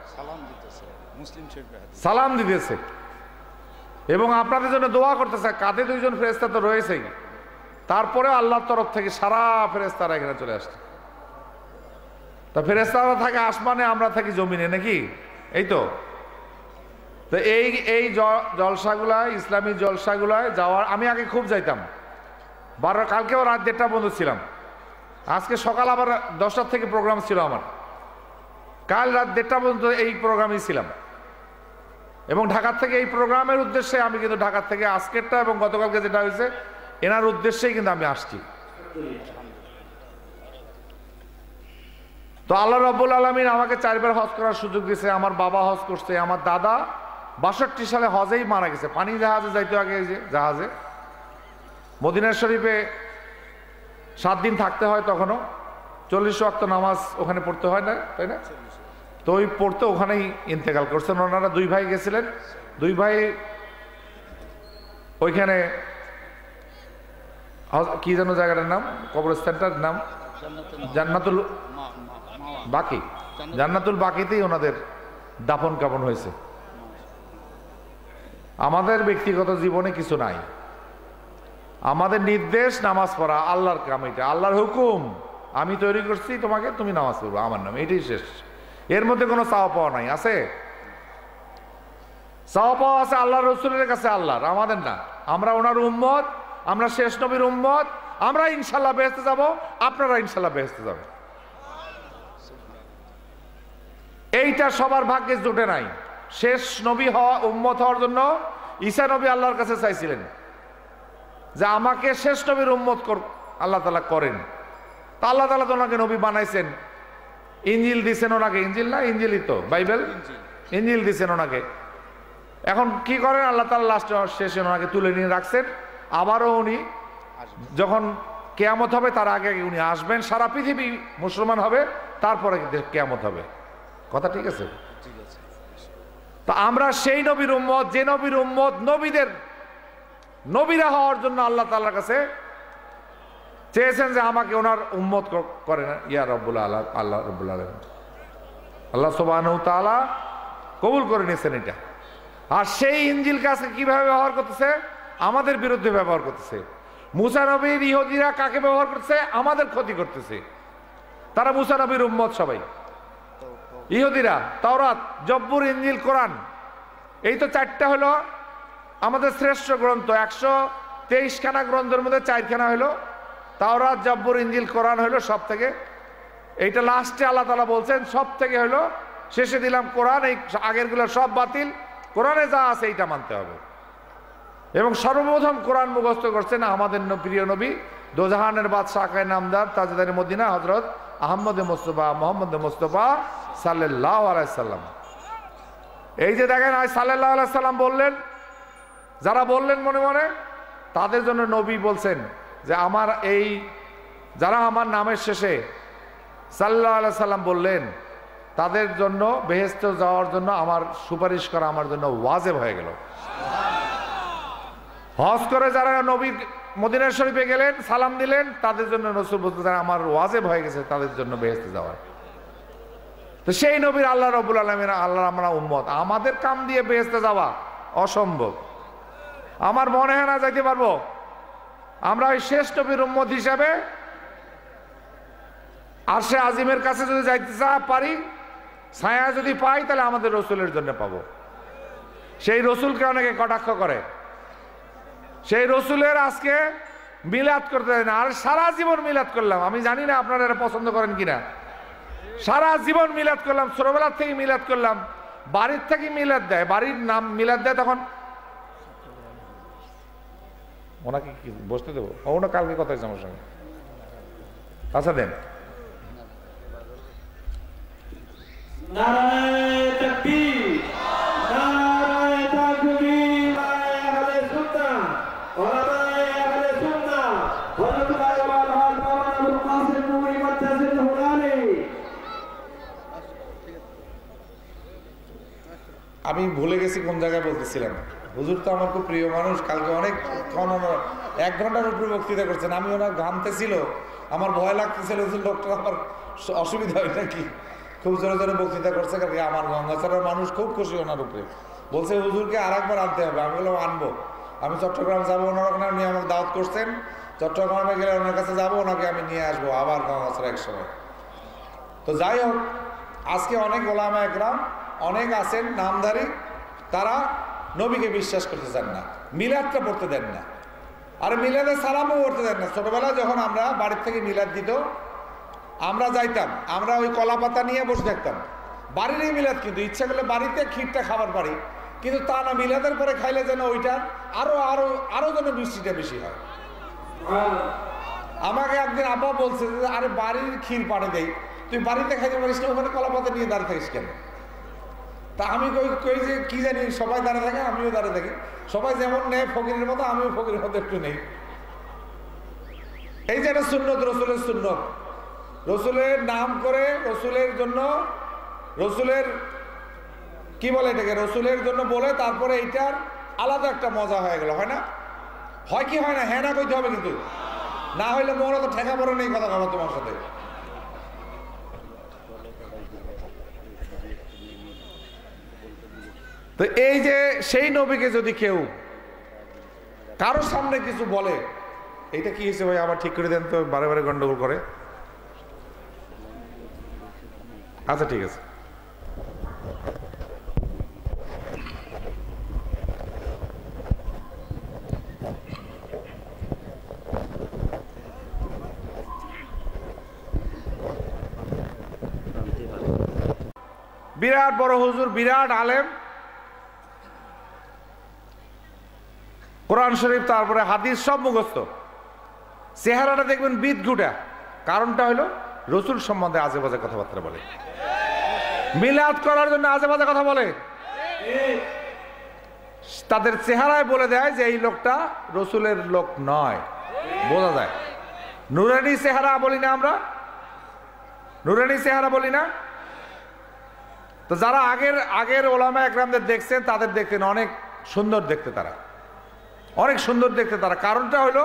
সালাম দিতেছে এবং আপনাদের জন্য দোয়া করতেছে। কাঁধে দুইজন ফেরেশতা তো রয়েছেই, তারপরে আল্লাহর তরফ থেকে সারা ফেরেশতারা এখানে চলে আসছে। তা ফেরেশতারা থাকে আসমানে, আমরা থাকি জমিনে, নাকি? এই তো। তো এই জলসাগুলায়, ইসলামী জলসাগুলায় যাওয়ার আমি আগে খুব যাইতাম। কালকেও রাত 1:30 পর্যন্ত ছিলাম, আজকে সকাল আবার 10টার থেকে প্রোগ্রাম ছিল আমার। কাল রাত 1:30 পর্যন্ত এই প্রোগ্রামই ছিলাম এবং ঢাকার থেকে এই প্রোগ্রামের উদ্দেশ্যে আমি কিন্তু ঢাকার থেকে আজকেরটা এবং গতকালকে যেটা হয়েছে এনার উদ্দেশ্যেই কিন্তু আমি আসছি। তো আল্লাহ রাব্বুল আলামিন আমাকে 4 বার হজ করার সুযোগ দিয়েছে। আমার বাবা হজ করছে, আমার দাদা 62 সালে হজেই মারা গেছে। পানি জাহাজে যাইতে আগে, এই যে জাহাজে মদিনা শরীফে 7 দিন থাকতে হয়, তখনও 40 ওয়াক্ত নামাজ ওখানে পড়তে হয় না, তাই না? তো ওই পড়তে ওখানেই ইন্তেকাল করছেন ওনারা। 2 ভাই গেছিলেন, 2 ভাই ওইখানে কি যেন জায়গাটার নাম, কবরস্থানটার নাম জান্নাতুল বাকি, জান্নাতুল বাকিতেই ওনাদের দাফন কাফন হয়েছে। আমাদের ব্যক্তিগত জীবনে কিছু নাই, আমাদের নির্দেশ নামাজ পড়া, আল্লাহর কাম, এটা আল্লাহর হুকুম। আমি তৈরি করছি তোমাকে, তুমি নামাজ পড়বো আমার নামে, এটাই শেষ। এর মধ্যে কোনো চাওয়া পাওয়া নাই। আছে চাওয়া পাওয়া আছে আল্লাহর রসুলের কাছে, আল্লাহর, আমাদের না। আমরা ওনার উম্মত, আমরা শেষ নবীর উম্মত, আমরা ইনশাল্লাহ বেহেশতে যাব, আপনারা ইনশাল্লাহ বেহেশতে যাবেন। এইটা সবার ভাগ্যে জুটে নাই। শেষ নবী হওয়া, উম্মত হওয়ার জন্য ঈসা নবী আল্লাহর কাছে চাইছিলেন যে আমাকে শেষ নবীর উম্মত আল্লাহ তাআলা করেন। তা আল্লাহ তাআলা তো ওনাকে নবী বানাইছেন, ইঞ্জিল দিছেন ওনাকে, ইঞ্জিল না, ইঞ্জিলই তো, বাইবেল, ইঞ্জিল দিছেন ওনাকে। এখন কি করেন আল্লাহ তাআলা লাস্টে শেষে ওনাকে তুলে নিয়ে রাখছেন। আবারও উনি যখন কিয়ামত হবে তার আগে উনি আসবেন, সারা পৃথিবী মুসলমান হবে, তারপরে কিয়ামত হবে। কথা ঠিক আছে? তো আমরা সেই নবীর উম্মত, যে নবীর উম্মত নবীদের নবীরা হওয়ার জন্য আল্লাহ তাআলার কাছে চেয়েছেন যে আমাকে ওনার উম্মত করেন ইয়া রব্বুল আলামিন, আল্লাহ রব্বুল আলামিন, আল্লাহ সুবহানাহু ওয়া তাআলা কবুল করে নিয়েছেন এটা। আর সেই ইনজিল কাছে কিভাবে ব্যবহার করতেছে? আমাদের বিরুদ্ধে ব্যবহার করতেছে। মুসা নবীর ইহুদিরা কাকে ব্যবহার করতেছে? আমাদের ক্ষতি করতেছে। তারা মুসা নবীর উম্মত সবাই। ইহুদিরা তাওরাত, জব্বুর, ইনজিল, কোরআন, এই তো 4টা হলো আমাদের শ্রেষ্ঠ গ্রন্থ। 123 খানা গ্রন্থের মধ্যে 4 খানা হলো তাওরাত, জব্বুর, ইনজিল, কোরআন হলো সব থেকে। এইটা লাস্টে আল্লাহ তাআলা বলছেন সব থেকে হলো, শেষে দিলাম কোরআন, এই আগেরগুলো সব বাতিল, কোরআনে যা আছে এইটা মানতে হবে। এবং সর্বপ্রথম কোরআন মুখস্থ করছেন আমাদের প্রিয় নবী, দোজাহানের বাদশাহ, আকায়ে নামদার, তাজদারে মদিনা, হযরত আহমদ মুস্তফা, মোহাম্মদ মুস্তফা সাল্লাল্লাহু আলাইহি সাল্লাম। এই যে দেখেন আজ সাল্লাল্লাহু আলাইহি সাল্লাম বললেন, যারা বললেন মনে মনে, তাদের জন্য নবী বলছেন যে আমার এই যারা আমার নামের শেষে সাল্লাল্লাহু আলাইহি সাল্লাম বললেন, তাদের জন্য বেহেশতে যাওয়ার জন্য আমার সুপারিশ করা আমার জন্য ওয়াজিব হয়ে গেল। হজ করে যারা নবীর মদিনা শরীফে গেলেন, সালাম দিলেন, তাদের জন্য রাসূল বলতেছেন আমার ওয়াজিব হয়ে গেছে তাদের জন্য বেহেশতে যাওয়ার। তো সেই নবীর আল্লাহ রাব্বুল আলামিন, আল্লাহর আমরা উম্মত, আমাদের কাম দিয়ে বেহেশতে যাওয়া অসম্ভব। আমার মনে হয় না যাইতে পারবো। আমরা ওই শেষ নবীর উম্মত হিসাবে আরশে আজিমের কাছে যদি যাইতে পারি, ছায়া যদি পাই, তাহলে আমাদের রসুলের জন্য পাবো। সেই রসুলকে অনেকে কটাক্ষ করে, সেই রসুলের আজকে মিলাদ করতে দেয় না। আর সারা জীবন মিলাদ করলাম, আমি জানি না আপনারা এটা পছন্দ করেন কিনা। সারা জীবন মিলাদ করলাম, ছোটবেলার থেকে মিলাদ করলাম, বাড়ির থেকে মিলাদ দেয়, বাড়ির নাম মিলাদ দেয়। তখন ওনাকে কি বসতে দেবো? ওনা কালকে কথা হয়েছে আমার সঙ্গে। আচ্ছা দেন। নারায়ে তাকবীর, নারায়ে তাকবীর, নারায়ে আহলে সুন্নাহ, ওলামায়ে আহলে সুন্নাহ, ওয়ালাতুল্লাহি ওয়া বারাকাতুহু, আবুল কাসিম নূরি মুতাসিল হুনানি। আমি ভুলে গেছি কোন জায়গায় বলতেছিলাম। হুজুর তো আমার খুব প্রিয় মানুষ, কালকে অনেক 1 ঘন্টার উপরে বক্তৃতা করছেন। আমি ওনার ঘামতেছিল, আমার ভয় লাগতেছিল হুজুর লোকটা আমার অসুবিধা হয় নাকি। খুব জোরে জোরে বক্তৃতা করছে কালকে। আমার গঙ্গাচড়ার মানুষ খুব খুশি ওনার উপরে, বলছে হুজুরকে আরেকবার আনতে হবে। আমি বললাম আনবো, আমি চট্টগ্রাম যাবো, ওনার ওখানে নিয়ে আমাকে দাওয়াত করছেন, চট্টগ্রামে গেলে ওনার কাছে যাবো, ওনাকে আমি নিয়ে আসবো আবার গঙ্গাচড়া এক সময়। তো যাই হোক, আজকে অনেক ওলামা একরাম অনেক আছেন নামধারী, তারা নবীকে বিশ্বাস করতে চান না, মিলাদটা পড়তে দেন না, আর মিলাদের সালামও পড়তে দেন না। ছোটবেলায় যখন আমরা বাড়ির থেকে মিলাদ দিত, আমরা যাইতাম, আমরা ওই কলা পাতা নিয়ে বসে থাকতাম। বাড়িরই মিলাদ, কিন্তু ইচ্ছা করলে বাড়িতে ক্ষীরটা খাবার পারি, কিন্তু তা না, মিলাদের পরে খাইলে যেন ওইটা আরো আরো আরো যেন বৃষ্টিটা বেশি হয়। আমাকে একদিন আব্বা বলছে যে আরে বাড়ির ক্ষীর পাড়ে দেই, তুই বাড়িতে খাইতে পারিস না, ওখানে কলা পাতা নিয়ে দাঁড়িয়ে থাকিস কেন? তা আমি কই যে কি জানি, সবাই দাঁড়িয়ে থাকে, আমিও দাঁড়িয়ে থাকি, সবাই যেমন নেয় ফকিরের মতো, আমিও ফকিরের মতো একটু নেই। এই যে একটা সুন্নত, রসুলের সুন্নত, রসুলের নাম করে, রসুলের জন্য, রসুলের কি বলে এটাকে, রসুলের জন্য বলে তারপরে এইটার আলাদা একটা মজা হয়ে গেল, হয় না? হয় কি হয় না? হ্যাঁ না কইতে হবে, কিন্তু না হইলে মোরা তো ঠেকা পড়ে নেই কথা বলা তোমার সাথে। তো এই যে সেই নবীকে যদি কেউ কারোর সামনে কিছু বলে, এইটা কি হয়েছে ভাই আবার ঠিক করে দেন তো, বারে বারে গন্ডগোল করে। আচ্ছা ঠিক আছে। বিরাট বড় হুজুর, বিরাট আলেম, কোরআন শরীফ তারপরে হাদিস সব মুখস্থ, চেহারাটা দেখবেন বিদঘুটা। কারণটা হলো রসুল সম্বন্ধে আজে বাজে কথাবার্তা বলে, মিলাদ করার জন্য আজে বাজে কথা বলে। তাদের চেহারায় বলে দেয় যে এই লোকটা রসুলের লোক নয়, বোঝা যায়। নুরানি চেহারা বলি না আমরা, নুরানি চেহারা বলি না? তো যারা আগের ওলামা একরামদের দেখছেন, তাদের দেখতেন অনেক সুন্দর দেখতে, তারা অনেক সুন্দর দেখতে তারা। কারণটা হলো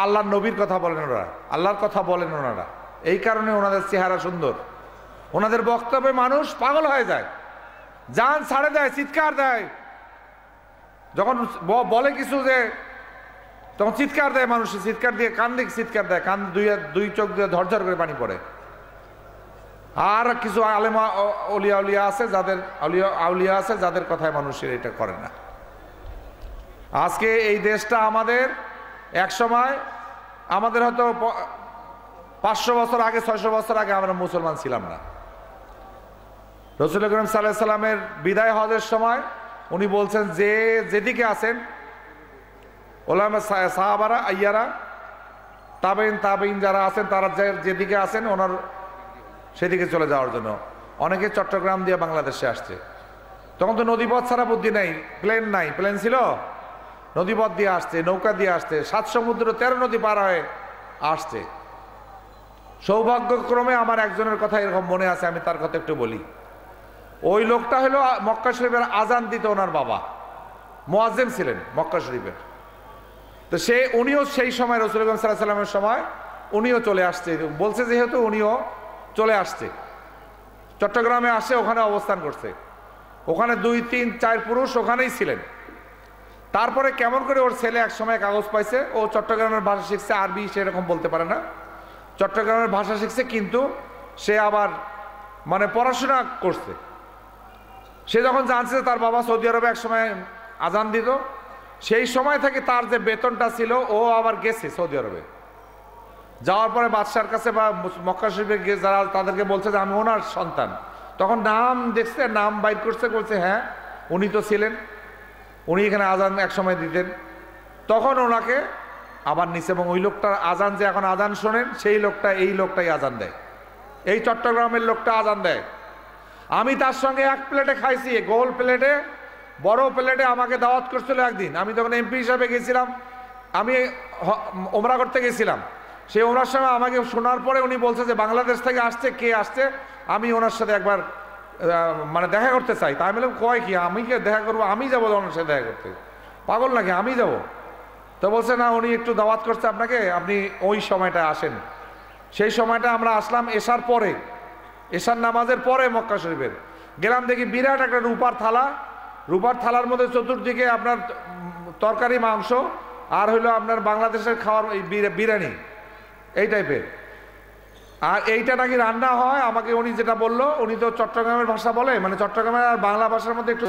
আল্লাহর নবীর কথা বলেন ওনারা, আল্লাহর কথা বলেন ওনারা, এই কারণে ওনাদের চেহারা সুন্দর। ওনাদের বক্তব্যে মানুষ পাগল হয়ে যায়, জান ছাড়ে দেয়, চিৎকার দেয়। যখন বলে কিছু যে, তখন চিৎকার দেয় মানুষ, চিৎকার দিয়ে কান দিকে চিৎকার দেয়, কান দুই চোখ দিয়ে ঝরঝর করে পানি পড়ে। আর কিছু আলেমা আউলিয়া আছে, যাদের আউলিয়া আছে, যাদের কথায় মানুষের এটা করে না। আজকে এই দেশটা আমাদের, এক সময় আমাদের হয়তো 500 বছর আগে, 600 বছর আগে আমরা মুসলমান ছিলাম না। রাসূল করিম সাল্লাল্লাহু আলাইহি সাল্লামের বিদায় হজের সময় উনি বলছেন যে যেদিকে আছেন ওলামা সাহাবারা, আইয়ারা, তাবেইন যারা আছেন, তারা যেদিকে আছেন ওনার সেদিকে চলে যাওয়ার জন্য। অনেকে চট্টগ্রাম দিয়ে বাংলাদেশে আসছে। তখন তো নদীপথ ছাড়া বুদ্ধি নাই, প্লেন নাই, প্লেন ছিল, নদীপথ দিয়ে আসছে, নৌকা দিয়ে আসছে, 7 সমুদ্র 13 নদী পার হয়ে আসছে। সৌভাগ্যক্রমে আমার একজনের কথা এরকম মনে আছে, আমি তার কথা একটু বলি। ওই লোকটা হলো মক্কা শরীফের আজান দিত ওনার বাবা, মুয়াজ্জিন ছিলেন মক্কা শরীফের। তো উনিও সেই সময় রাসূল সাল্লাল্লাহু আলাইহি ওয়াসাল্লামের সময় উনিও চলে আসছে, বলছে যেহেতু উনিও চলে আসছে, চট্টগ্রামে আসে, ওখানে অবস্থান করছে, ওখানে 2, 3, 4 পুরুষ ওখানেই ছিলেন। তারপরে কেমন করে ওর ছেলে এক সময় কাগজ পাইছে, ও চট্টগ্রামের ভাষা শিখছে, আরবি সেরকম বলতে পারে না, চট্টগ্রামের ভাষা শিখছে, কিন্তু সে আবার মানে পড়াশোনা করছে। সে যখন জানছে তার বাবা সৌদি আরবে এক সময় আজান দিত, সেই সময় থেকে তার যে বেতনটা ছিল ও আবার গেছে সৌদি আরবে। যাওয়ার পরে বাদশার কাছে বা মক্কা শরীফে যারা তাদেরকে বলছে যে আমি ওনার সন্তান, তখন নাম দেখছে, নাম বাইর করছে, বলছে হ্যাঁ উনি তো ছিলেন, উনি এখানে আজান এক সময় দিতেন। তখন ওনাকে আবার নিচে, এবং ওই লোকটার আজান যে এখন আজান শোনেন, সেই লোকটা এই লোকটাই আজান দেয়, এই চট্টগ্রামের লোকটা আজান দেয়। আমি তার সঙ্গে এক প্লেটে খাইছি, গোল প্লেটে, বড় প্লেটে আমাকে দাওয়াত করছিল একদিন। আমি তখন এমপি হিসাবে গেছিলাম, আমি ওমরা করতে গেছিলাম। সেই ওমরার সময় আমাকে শোনার পরে উনি বলছে যে বাংলাদেশ থেকে আসছে, কে আসছে, আমি ওনার সাথে একবার মানে দেখা করতে চাই। তাই আমি বললাম কয় কি, আমি কে দেখা করবো, আমি যাবো ওনার সাথে দেখা করতে, পাগল নাকি, আমি যাব? তো বলছে না, উনি একটু দাওয়াত করছে আপনাকে, আপনি ওই সময়টা আসেন। সেই সময়টা আমরা আসলাম এশার পরে, এশার নামাজের পরে মক্কা শরীফের গেলাম, দেখি বিরাট একটা রূপার থালা, রূপার থালার মধ্যে চতুর্দিকে আপনার তরকারি, মাংস, আর হইলো আপনার বাংলাদেশের খাওয়ার বিরিয়ানি এই টাইপের। আর এইটা নাকি রান্না হয়, আমাকে উনি যেটা বললো, উনি তো চট্টগ্রামের ভাষা বলে, মানে চট্টগ্রামের আর বাংলা ভাষার মধ্যে একটু